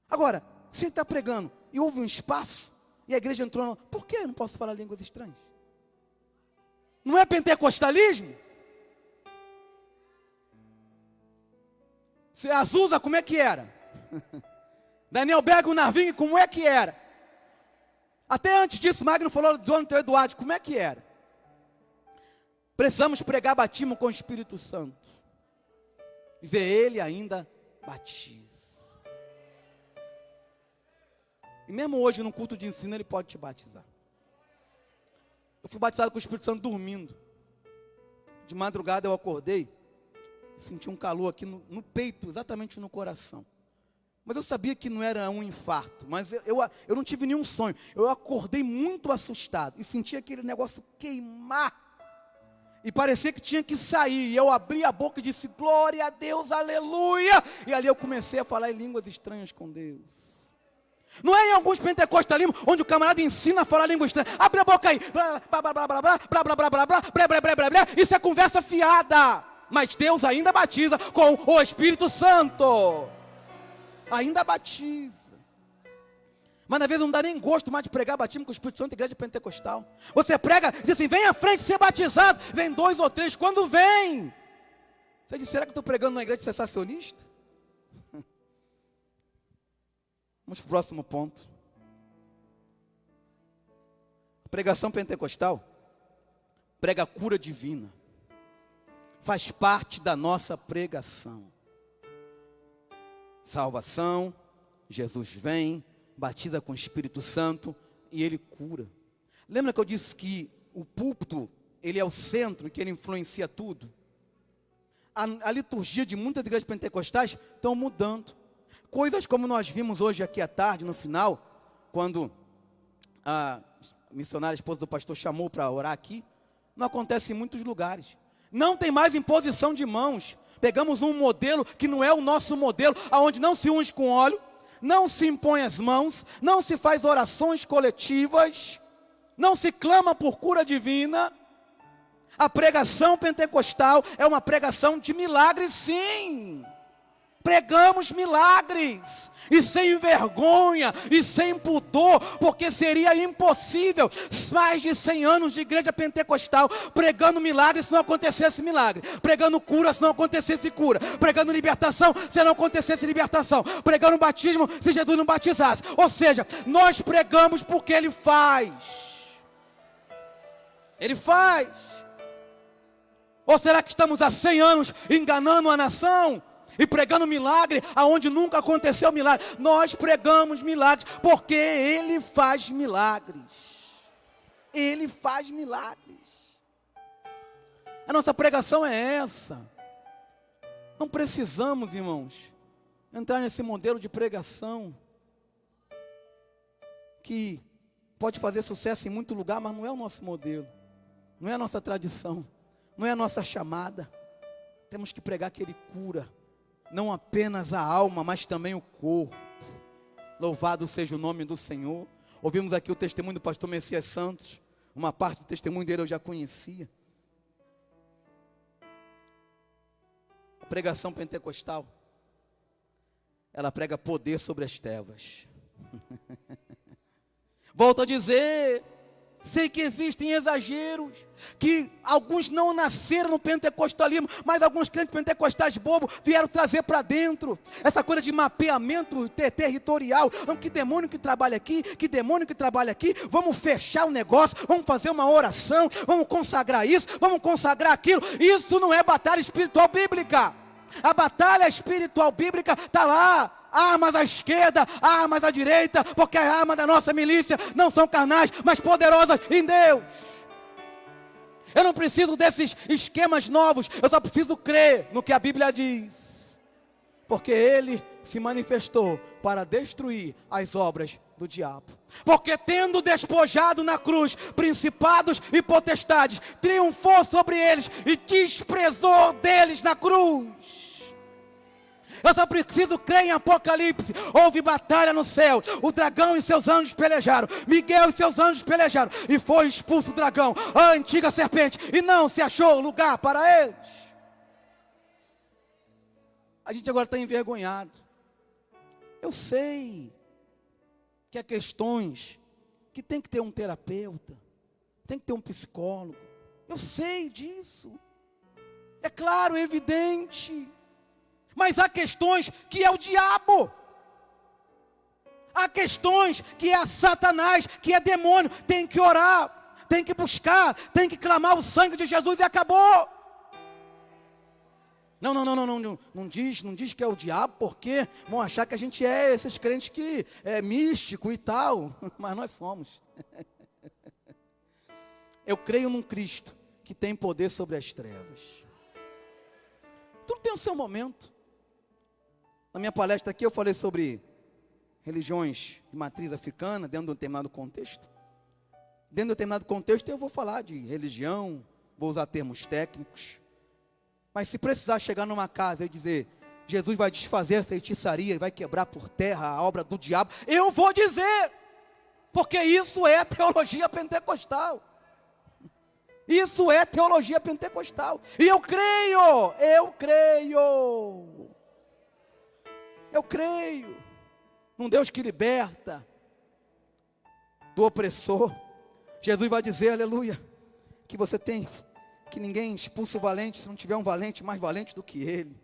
Agora, se ele está pregando e houve um espaço, e a igreja entrou, por que eu não posso falar línguas estranhas? Não é pentecostalismo? Se Azusa, como é que era? Daniel Berg, o Narvin, como é que era? Até antes disso, Magno falou do Antônio Eduardo, como é que era? Precisamos pregar batismo com o Espírito Santo. Dizer, ele ainda batiza. E mesmo hoje, no culto de ensino, ele pode te batizar. Eu fui batizado com o Espírito Santo dormindo. De madrugada eu acordei, senti um calor aqui no peito, exatamente no coração. Mas eu sabia que não era um infarto, mas eu não tive nenhum sonho. Eu acordei muito assustado e senti aquele negócio queimar. E parecia que tinha que sair. E eu abri a boca e disse, glória a Deus, aleluia. E ali eu comecei a falar em línguas estranhas com Deus. Não é em alguns pentecostalismos onde o camarada ensina a falar língua estranha. Abre a boca aí. Isso é conversa fiada. Mas Deus ainda batiza com o Espírito Santo. Ainda batiza. Mas às vezes não dá nem gosto mais de pregar batismo com o Espírito Santo, igreja pentecostal. Você prega, diz assim, vem à frente ser batizado. Vem 2 ou 3, quando vem? Você diz, será que eu estou pregando numa igreja sensacionista? Vamos para o próximo ponto. A pregação pentecostal prega a cura divina. Faz parte da nossa pregação. Salvação, Jesus vem, batiza com o Espírito Santo e ele cura. Lembra que eu disse que o púlpito, ele é o centro, que ele influencia tudo? A liturgia de muitas igrejas pentecostais estão mudando. Coisas como nós vimos hoje aqui à tarde, no final, quando a missionária, esposa do pastor, chamou para orar aqui, não acontece em muitos lugares. Não tem mais imposição de mãos. Pegamos um modelo que não é o nosso modelo, aonde não se unge com óleo, não se impõe as mãos, não se faz orações coletivas, não se clama por cura divina. A pregação pentecostal é uma pregação de milagres, sim. Pregamos milagres, e sem vergonha, e sem pudor, porque seria impossível, mais de 100 anos de igreja pentecostal, pregando milagres se não acontecesse milagre, pregando cura se não acontecesse cura, pregando libertação se não acontecesse libertação, pregando batismo se Jesus não batizasse. Ou seja, nós pregamos porque Ele faz. Ele faz. Ou será que estamos há 100 anos enganando a nação? E pregando milagre, aonde nunca aconteceu milagre. Nós pregamos milagres, porque Ele faz milagres. Ele faz milagres. A nossa pregação é essa. Não precisamos, irmãos, entrar nesse modelo de pregação que pode fazer sucesso em muito lugar, mas não é o nosso modelo, não é a nossa tradição, não é a nossa chamada. Temos que pregar que Ele cura, não apenas a alma, mas também o corpo. Louvado seja o nome do Senhor. Ouvimos aqui o testemunho do pastor Messias Santos, uma parte do testemunho dele eu já conhecia. A pregação pentecostal, ela prega poder sobre as trevas. Volto a dizer, sei que existem exageros, que alguns não nasceram no pentecostalismo, mas alguns crentes pentecostais bobos vieram trazer para dentro essa coisa de mapeamento territorial. Que demônio que trabalha aqui, que demônio que trabalha aqui, vamos fechar o negócio, vamos fazer uma oração, vamos consagrar isso, vamos consagrar aquilo. Isso não é batalha espiritual bíblica. A batalha espiritual bíblica está lá. Armas à esquerda, armas à direita, porque as armas da nossa milícia não são carnais, mas poderosas em Deus. Eu não preciso desses esquemas novos, eu só preciso crer no que a Bíblia diz, porque Ele se manifestou para destruir as obras do diabo. Porque tendo despojado na cruz principados e potestades, triunfou sobre eles e desprezou deles na cruz. Eu só preciso crer em Apocalipse. Houve batalha no céu. O dragão e seus anjos pelejaram. Miguel e seus anjos pelejaram. E foi expulso o dragão, a antiga serpente. E não se achou lugar para eles. A gente agora está envergonhado. Eu sei que há questões que tem que ter um terapeuta, tem que ter um psicólogo. Eu sei disso. É claro, é evidente. Mas há questões que é o diabo. Há questões que é Satanás, que é demônio. Tem que orar, tem que buscar, tem que clamar o sangue de Jesus e acabou. Não diz que é o diabo, porque vão achar que a gente é esses crentes que é místico e tal. Mas nós somos. Eu creio num Cristo que tem poder sobre as trevas. Tudo tem o seu momento. Na minha palestra aqui eu falei sobre religiões de matriz africana, dentro de um determinado contexto. Dentro de um determinado contexto eu vou falar de religião, vou usar termos técnicos. Mas se precisar chegar numa casa e dizer, Jesus vai desfazer a feitiçaria e vai quebrar por terra a obra do diabo, eu vou dizer, porque isso é teologia pentecostal. Isso é teologia pentecostal. E eu creio num Deus que liberta do opressor. Jesus vai dizer, aleluia, que você tem, que ninguém expulsa o valente, se não tiver um valente mais valente do que ele.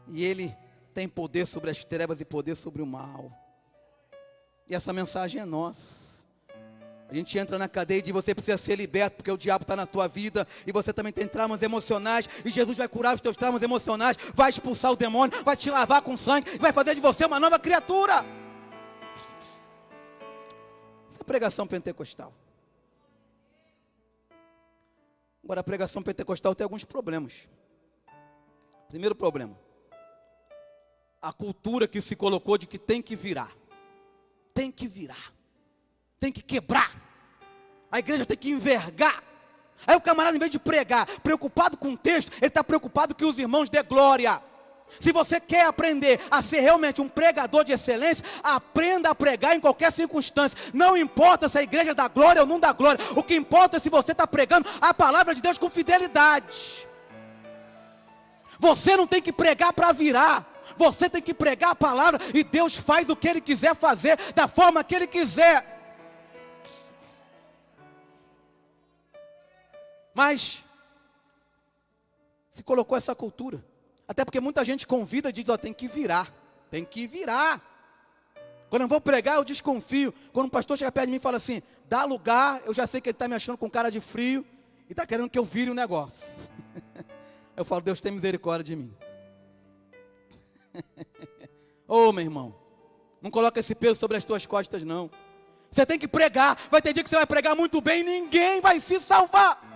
E ele tem poder sobre as trevas e poder sobre o mal. E essa mensagem é nossa. A gente entra na cadeia e diz, você precisa ser liberto, porque o diabo está na tua vida, e você também tem traumas emocionais, e Jesus vai curar os teus traumas emocionais, vai expulsar o demônio, vai te lavar com sangue, e vai fazer de você uma nova criatura. Essa é a pregação pentecostal. Agora, a pregação pentecostal tem alguns problemas. Primeiro problema, a cultura que se colocou de que tem que virar, tem que quebrar, a igreja tem que envergar. Aí o camarada, em vez de pregar, preocupado com o texto, ele está preocupado que os irmãos dê glória. Se você quer aprender a ser realmente um pregador de excelência, aprenda a pregar em qualquer circunstância. Não importa se a igreja dá glória ou não dá glória. O que importa é se você está pregando a palavra de Deus com fidelidade. Você não tem que pregar para virar. Você tem que pregar a palavra e Deus faz o que Ele quiser fazer, da forma que Ele quiser. Mas se colocou essa cultura. Até porque muita gente convida e diz, ó, tem que virar. Quando eu vou pregar, eu desconfio. Quando um pastor chega perto de mim e fala assim, dá lugar, eu já sei que ele está me achando com cara de frio e está querendo que eu vire o negócio. Eu falo, Deus tem misericórdia de mim. Ô, meu irmão, não coloca esse peso sobre as tuas costas, não. Você tem que pregar. Vai ter dia que você vai pregar muito bem e ninguém vai se salvar.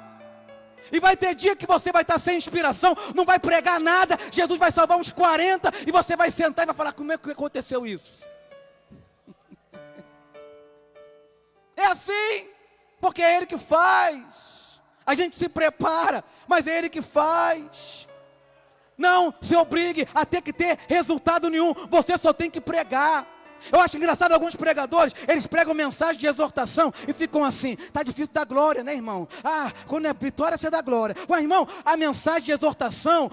E vai ter dia que você vai estar sem inspiração, não vai pregar nada, Jesus vai salvar uns 40, e você vai sentar e vai falar, como é que aconteceu isso? É assim, porque é Ele que faz. A gente se prepara, mas é Ele que faz. Não se obrigue a ter que ter resultado nenhum, você só tem que pregar. Eu acho engraçado alguns pregadores, eles pregam mensagem de exortação e ficam assim, está difícil dar glória, né, irmão? Quando é vitória você dá glória. Mas, irmão, a mensagem de exortação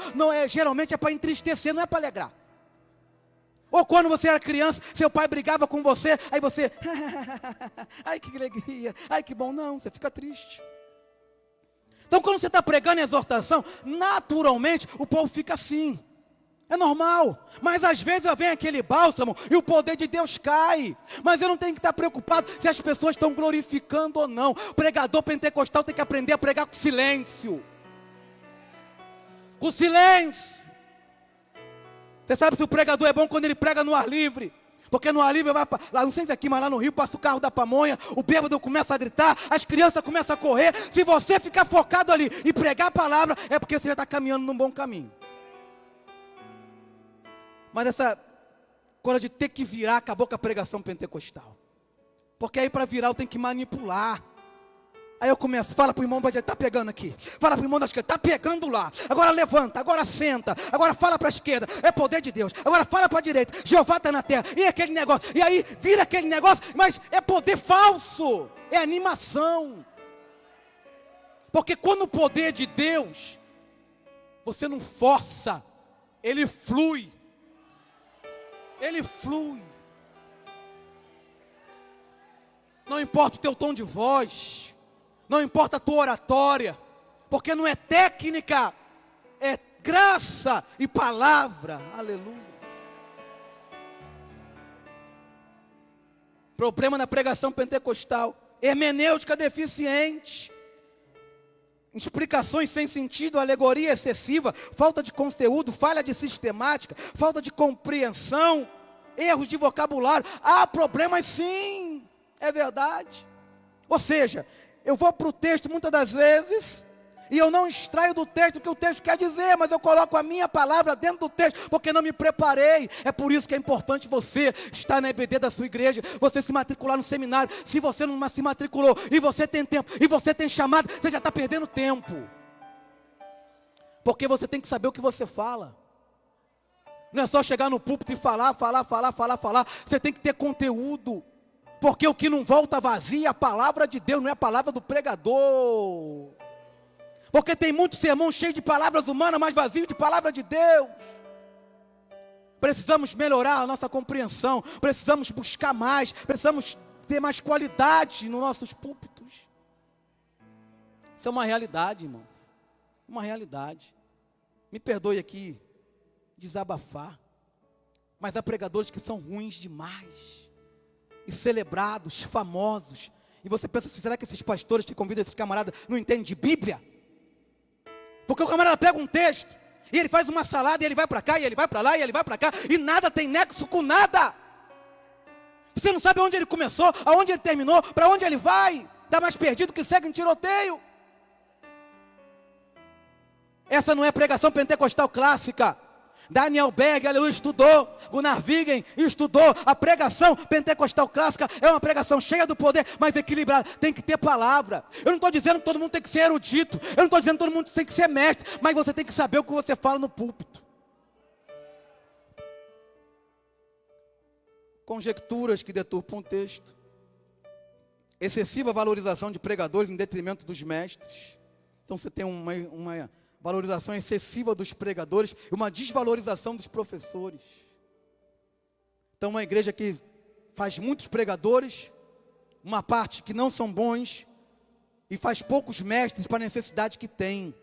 geralmente é para entristecer, não é para alegrar. Ou quando você era criança, seu pai brigava com você, aí você, ai que alegria, ai que bom, não, você fica triste. Então quando você está pregando em exortação, naturalmente o povo fica assim. É normal, mas às vezes vem aquele bálsamo e o poder de Deus cai. Mas eu não tenho que estar preocupado se as pessoas estão glorificando ou não. O pregador pentecostal tem que aprender a pregar com silêncio. Com silêncio. Você sabe se o pregador é bom quando ele prega no ar livre. Porque no ar livre, vai lá, não sei se aqui, mas lá no Rio, passa o carro da pamonha, o bêbado começa a gritar, as crianças começam a correr. Se você ficar focado ali e pregar a palavra, é porque você já está caminhando num bom caminho. Mas essa coisa de ter que virar, acabou com a pregação pentecostal. Porque aí para virar eu tenho que manipular. Aí eu começo, fala para o irmão, está pegando aqui. Fala para o irmão da esquerda, está pegando lá. Agora levanta, agora senta. Agora fala para a esquerda, é poder de Deus. Agora fala para a direita, Jeová está na terra. E aquele negócio, e aí vira aquele negócio, mas é poder falso. É animação. Porque quando o poder é de Deus, você não força, ele flui. Ele flui. Não importa o teu tom de voz. Não importa a tua oratória, porque não é técnica, é graça e palavra. Aleluia. Problema na pregação pentecostal: hermenêutica deficiente, explicações sem sentido, alegoria excessiva, falta de conteúdo, falha de sistemática, falta de compreensão, erros de vocabulário. Há problemas sim, é verdade. Ou seja, eu vou para o texto muitas das vezes, e eu não extraio do texto o que o texto quer dizer, mas eu coloco a minha palavra dentro do texto, porque não me preparei. É por isso que é importante você estar na EBD da sua igreja, você se matricular no seminário. Se você não se matriculou, e você tem tempo, e você tem chamado, você já está perdendo tempo. Porque você tem que saber o que você fala. Não é só chegar no púlpito e falar. Você tem que ter conteúdo. Porque o que não volta vazio é a palavra de Deus, não é a palavra do pregador. Porque tem muito sermão cheio de palavras humanas, mas vazio de palavra de Deus. Precisamos melhorar a nossa compreensão, precisamos buscar mais, precisamos ter mais qualidade nos nossos púlpitos. Isso é uma realidade, irmãos. Uma realidade. Me perdoe aqui desabafar, mas há pregadores que são ruins demais. E celebrados, famosos. E você pensa, será que esses pastores que convidam esses camaradas não entendem de Bíblia? Porque o camarada pega um texto, e ele faz uma salada, e ele vai para cá, e ele vai para lá, e ele vai para cá, e nada tem nexo com nada. Você não sabe onde ele começou, aonde ele terminou, para onde ele vai. Está mais perdido que segue em tiroteio. Essa não é pregação pentecostal clássica. Daniel Berg, aleluia, estudou. Gunnar Wiggen estudou. A pregação pentecostal clássica é uma pregação cheia do poder, mas equilibrada. Tem que ter palavra. Eu não estou dizendo que todo mundo tem que ser erudito. Eu não estou dizendo que todo mundo tem que ser mestre. Mas você tem que saber o que você fala no púlpito. Conjecturas que deturpam o texto. Excessiva valorização de pregadores em detrimento dos mestres. Então você tem uma valorização excessiva dos pregadores e uma desvalorização dos professores. Então uma igreja que faz muitos pregadores, uma parte que não são bons, e faz poucos mestres para a necessidade que tem.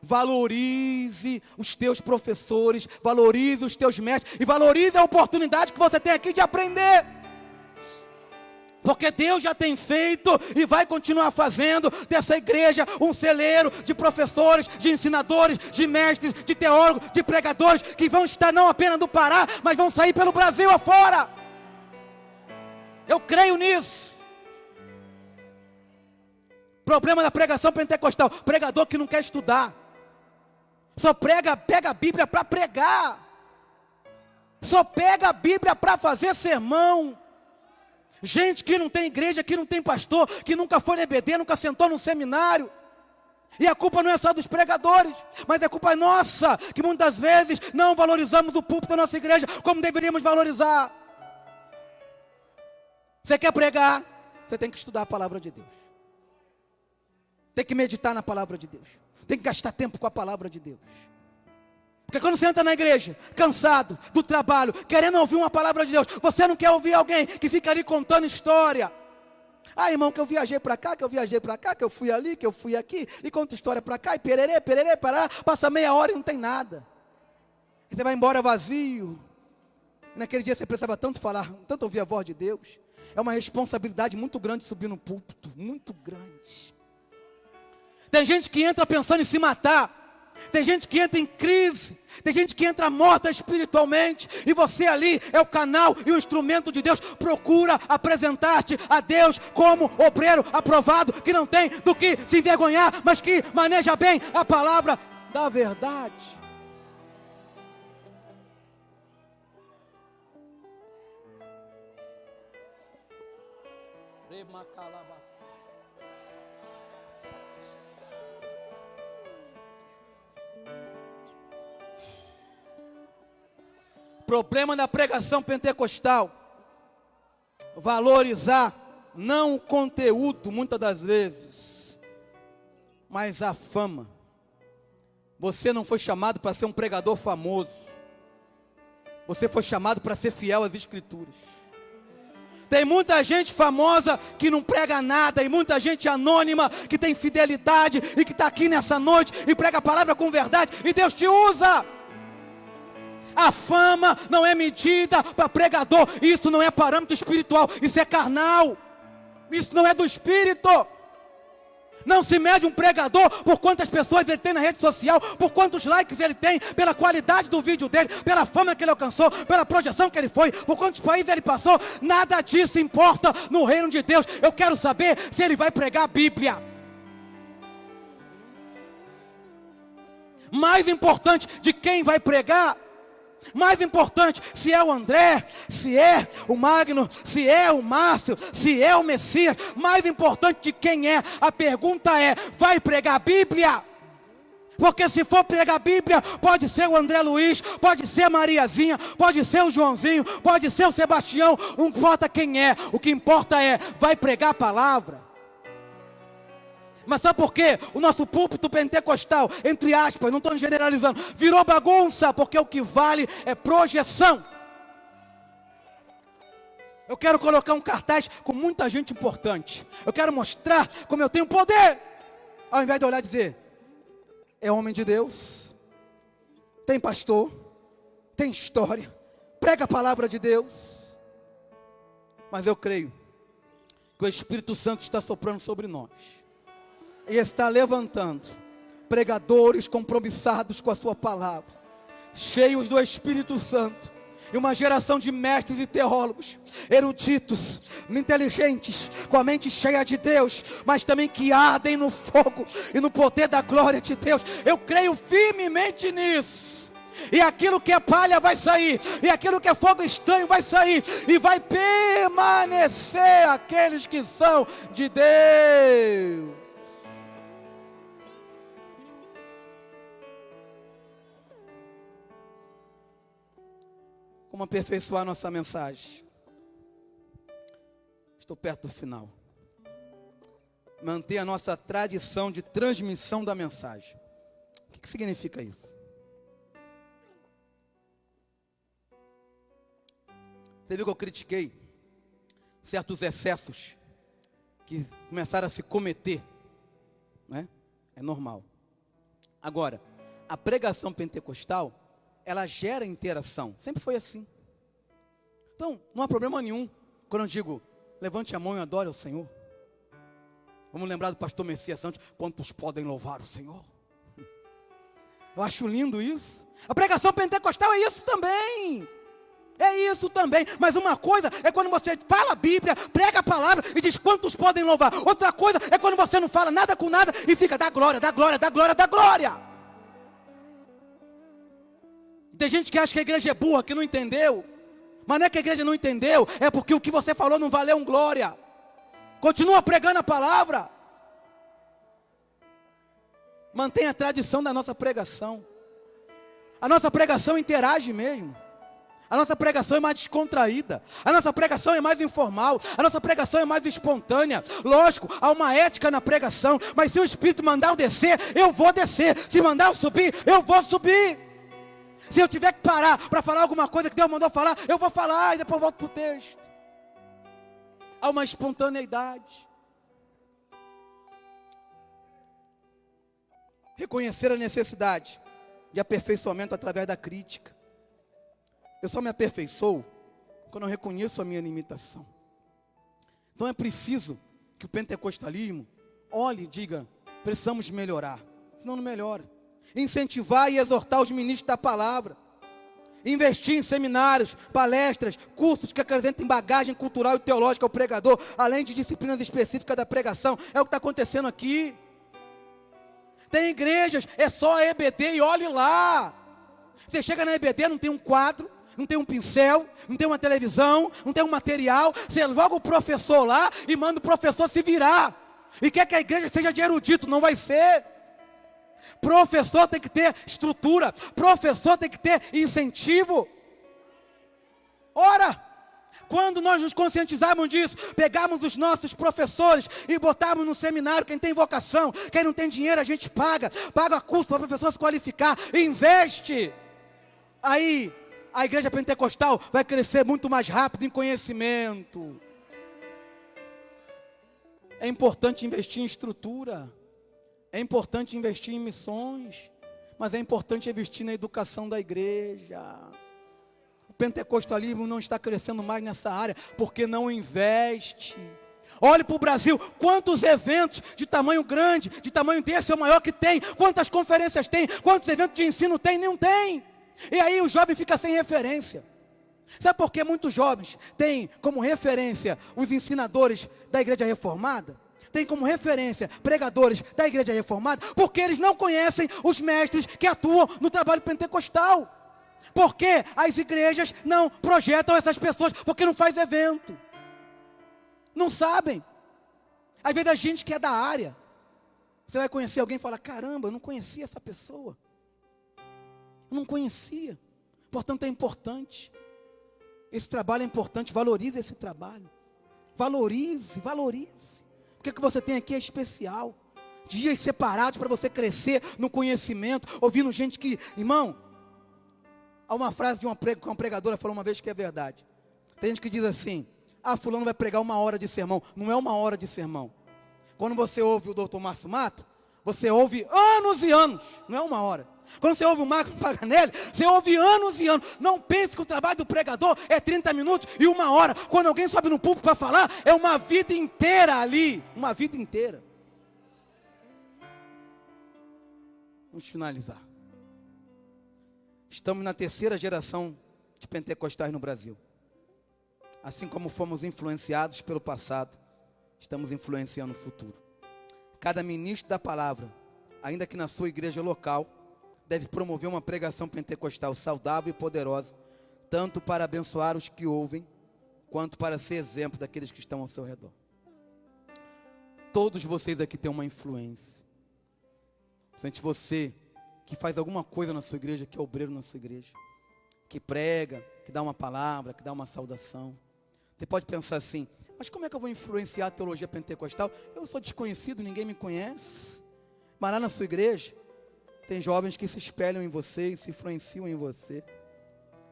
Valorize os teus professores, valorize os teus mestres, e valorize a oportunidade que você tem aqui de aprender. Porque Deus já tem feito e vai continuar fazendo dessa igreja um celeiro de professores, de ensinadores, de mestres, de teólogos, de pregadores, que vão estar não apenas no Pará, mas vão sair pelo Brasil afora. Eu creio nisso. Problema da pregação pentecostal: pregador que não quer estudar, só pega a Bíblia para pregar, só pega a Bíblia para fazer sermão. Gente que não tem igreja, que não tem pastor, que nunca foi na EBD, nunca sentou num seminário. E a culpa não é só dos pregadores, mas é culpa nossa, que muitas vezes não valorizamos o púlpito da nossa igreja como deveríamos valorizar. Você quer pregar? Você tem que estudar a palavra de Deus. Tem que meditar na palavra de Deus. Tem que gastar tempo com a palavra de Deus. Porque quando você entra na igreja, cansado do trabalho, querendo ouvir uma palavra de Deus, você não quer ouvir alguém que fica ali contando história. Ah, irmão, que eu viajei para cá, que eu viajei para cá, que eu fui ali, que eu fui aqui, e conta história para cá, e pererê, pererê, pará, passa meia hora e não tem nada. E você vai embora vazio. E naquele dia você precisava tanto falar, tanto ouvir a voz de Deus. É uma responsabilidade muito grande subir no púlpito, muito grande. Tem gente que entra pensando em se matar. Tem gente que entra em crise, tem gente que entra morta espiritualmente, e você ali é o canal e o instrumento de Deus. Procura apresentar-te a Deus como obreiro aprovado, que não tem do que se envergonhar, mas que maneja bem a palavra da verdade. Problema da pregação pentecostal: valorizar não o conteúdo, muitas das vezes, mas a fama. Você não foi chamado para ser um pregador famoso. Você foi chamado para ser fiel às Escrituras. Tem muita gente famosa que não prega nada, e muita gente anônima que tem fidelidade e que está aqui nessa noite e prega a palavra com verdade, e Deus te usa. A fama não é medida para pregador. Isso não é parâmetro espiritual, isso é carnal. Isso não é do Espírito. Não se mede um pregador por quantas pessoas ele tem na rede social, por quantos likes ele tem, pela qualidade do vídeo dele, pela fama que ele alcançou, pela projeção que ele foi, por quantos países ele passou. Nada disso importa no reino de Deus. Eu quero saber se ele vai pregar a Bíblia. Mais importante de quem vai pregar, mais importante se é o André, se é o Magno, se é o Márcio, se é o Messias, mais importante de quem é, a pergunta é: vai pregar a Bíblia? Porque se for pregar a Bíblia, pode ser o André Luiz, pode ser a Mariazinha, pode ser o Joãozinho, pode ser o Sebastião, não importa quem é, o que importa é, vai pregar a palavra. Mas sabe por quê? O nosso púlpito pentecostal, entre aspas, não estou generalizando, virou bagunça, porque o que vale é projeção. Eu quero colocar um cartaz com muita gente importante. Eu quero mostrar como eu tenho poder. Ao invés de olhar e dizer: é homem de Deus, tem pastor, tem história, prega a palavra de Deus. Mas eu creio que o Espírito Santo está soprando sobre nós e está levantando pregadores compromissados com a sua palavra, cheios do Espírito Santo, e uma geração de mestres e teólogos, eruditos, inteligentes, com a mente cheia de Deus, mas também que ardem no fogo e no poder da glória de Deus. Eu creio firmemente nisso. E aquilo que é palha vai sair, e aquilo que é fogo estranho vai sair, e vai permanecer aqueles que são de Deus. Como aperfeiçoar nossa mensagem? Estou perto do final. Manter a nossa tradição de transmissão da mensagem. O que significa isso? Você viu que eu critiquei certos excessos que começaram a se cometer, né? É normal. Agora, a pregação pentecostal, ela gera interação, sempre foi assim. Então, não há problema nenhum quando eu digo: levante a mão e adore ao Senhor. Vamos lembrar do pastor Messias Santos: quantos podem louvar o Senhor? Eu acho lindo isso. A pregação pentecostal é isso também. É isso também. Mas uma coisa é quando você fala a Bíblia, prega a palavra e diz: quantos podem louvar? Outra coisa é quando você não fala nada com nada e fica: dá glória, dá glória, dá glória, dá glória. Tem gente que acha que a igreja é burra, que não entendeu. Mas não é que a igreja não entendeu, é porque o que você falou não valeu um glória. Continua pregando a palavra. Mantenha a tradição da nossa pregação. A nossa pregação interage mesmo. A nossa pregação é mais descontraída. A nossa pregação é mais informal. A nossa pregação é mais espontânea. Lógico, há uma ética na pregação. Mas se o Espírito mandar eu descer, eu vou descer. Se mandar eu subir, eu vou subir. Se eu tiver que parar para falar alguma coisa que Deus mandou falar, eu vou falar e depois volto para o texto. Há uma espontaneidade. Reconhecer a necessidade de aperfeiçoamento através da crítica. Eu só me aperfeiçoo quando eu reconheço a minha limitação. Então é preciso que o pentecostalismo olhe e diga, precisamos melhorar. Senão não melhora. Incentivar e exortar os ministros da palavra. Investir em seminários, palestras, cursos que acrescentem bagagem cultural e teológica ao pregador, além de disciplinas específicas da pregação. É o que está acontecendo aqui. Tem igrejas, é só EBD e olhe lá. Você chega na EBD, não tem um quadro, não tem um pincel, não tem uma televisão, não tem um material. Você joga o professor lá e manda o professor se virar. E quer que a igreja seja de erudito, não vai ser. Professor tem que ter estrutura, professor tem que ter incentivo. Ora, quando nós nos conscientizarmos disso, pegarmos os nossos professores e botarmos no seminário, quem tem vocação, quem não tem dinheiro a gente paga curso para o professor se qualificar, investe. Aí a igreja pentecostal vai crescer muito mais rápido em conhecimento. É importante investir em estrutura. É importante investir em missões, mas é importante investir na educação da igreja. O pentecostalismo não está crescendo mais nessa área, porque não investe. Olhe para o Brasil, quantos eventos de tamanho grande, de tamanho desse é o maior que tem, quantas conferências tem, quantos eventos de ensino tem, não tem. E aí o jovem fica sem referência. Sabe por que muitos jovens têm como referência os ensinadores da igreja reformada? Tem como referência pregadores da igreja reformada, porque eles não conhecem os mestres que atuam no trabalho pentecostal. Porque as igrejas não projetam essas pessoas, porque não faz evento. Não sabem. Às vezes a gente que é da área, você vai conhecer alguém e fala, caramba, eu não conhecia essa pessoa. Eu não conhecia. Portanto é importante. Esse trabalho é importante, valorize esse trabalho. Valorize. O que você tem aqui é especial. Dias separados para você crescer no conhecimento, ouvindo gente que... Irmão, há uma frase que uma pregadora falou uma vez que é verdade. Tem gente que diz assim, fulano vai pregar 1 hora de sermão. Não é 1 hora de sermão. Quando você ouve o doutor Márcio Mata, você ouve anos e anos. Não é 1 hora. Quando você ouve o Marcos Paganelli, você ouve anos e anos. Não pense que o trabalho do pregador é 30 minutos e 1 hora. Quando alguém sobe no púlpito para falar, é uma vida inteira ali. Uma vida inteira. Vamos finalizar. Estamos na 3ª geração de pentecostais no Brasil. Assim como fomos influenciados pelo passado, estamos influenciando o futuro. Cada ministro da palavra, ainda que na sua igreja local, deve promover uma pregação pentecostal saudável e poderosa, tanto para abençoar os que ouvem, quanto para ser exemplo daqueles que estão ao seu redor. Todos vocês aqui têm uma influência. Principalmente você que faz alguma coisa na sua igreja, que é obreiro na sua igreja, que prega, que dá uma palavra, que dá uma saudação. Você pode pensar assim, mas como é que eu vou influenciar a teologia pentecostal? Eu sou desconhecido, ninguém me conhece. Mas lá na sua igreja, tem jovens que se espelham em você e se influenciam em você.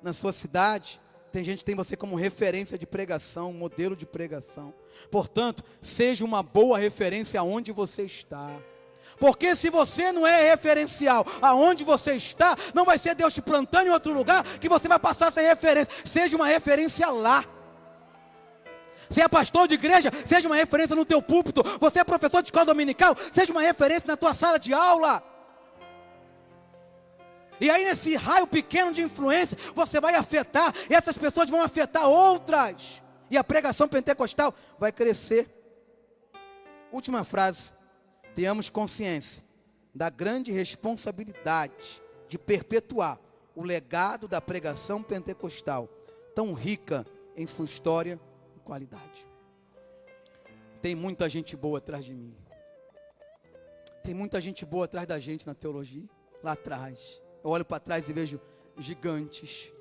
Na sua cidade, tem gente que tem você como referência de pregação, modelo de pregação. Portanto, seja uma boa referência aonde você está. Porque se você não é referencial aonde você está, não vai ser Deus te plantando em outro lugar que você vai passar a ser referência. Seja uma referência lá. Você é pastor de igreja, seja uma referência no teu púlpito. Você é professor de escola dominical, seja uma referência na tua sala de aula. E aí nesse raio pequeno de influência, você vai afetar, e essas pessoas vão afetar outras. E a pregação pentecostal vai crescer. Última frase. Tenhamos consciência da grande responsabilidade de perpetuar o legado da pregação pentecostal, tão rica em sua história e qualidade. Tem muita gente boa atrás de mim. Tem muita gente boa atrás da gente na teologia, lá atrás. Eu olho para trás e vejo gigantes.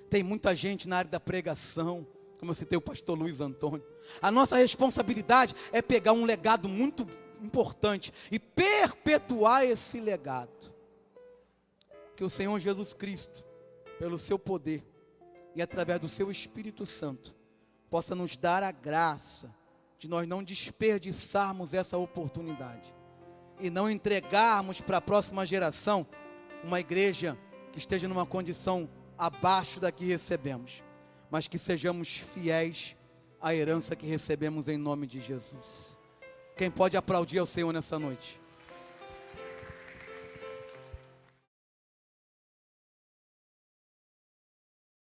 Tem muita gente na área da pregação, como eu citei o pastor Luiz Antônio. A nossa responsabilidade é pegar um legado muito importante e perpetuar esse legado. Que o Senhor Jesus Cristo, pelo seu poder e através do seu Espírito Santo, possa nos dar a graça de nós não desperdiçarmos essa oportunidade e não entregarmos para a próxima geração uma igreja que esteja numa condição abaixo da que recebemos, mas que sejamos fiéis à herança que recebemos em nome de Jesus. Quem pode aplaudir ao Senhor nessa noite?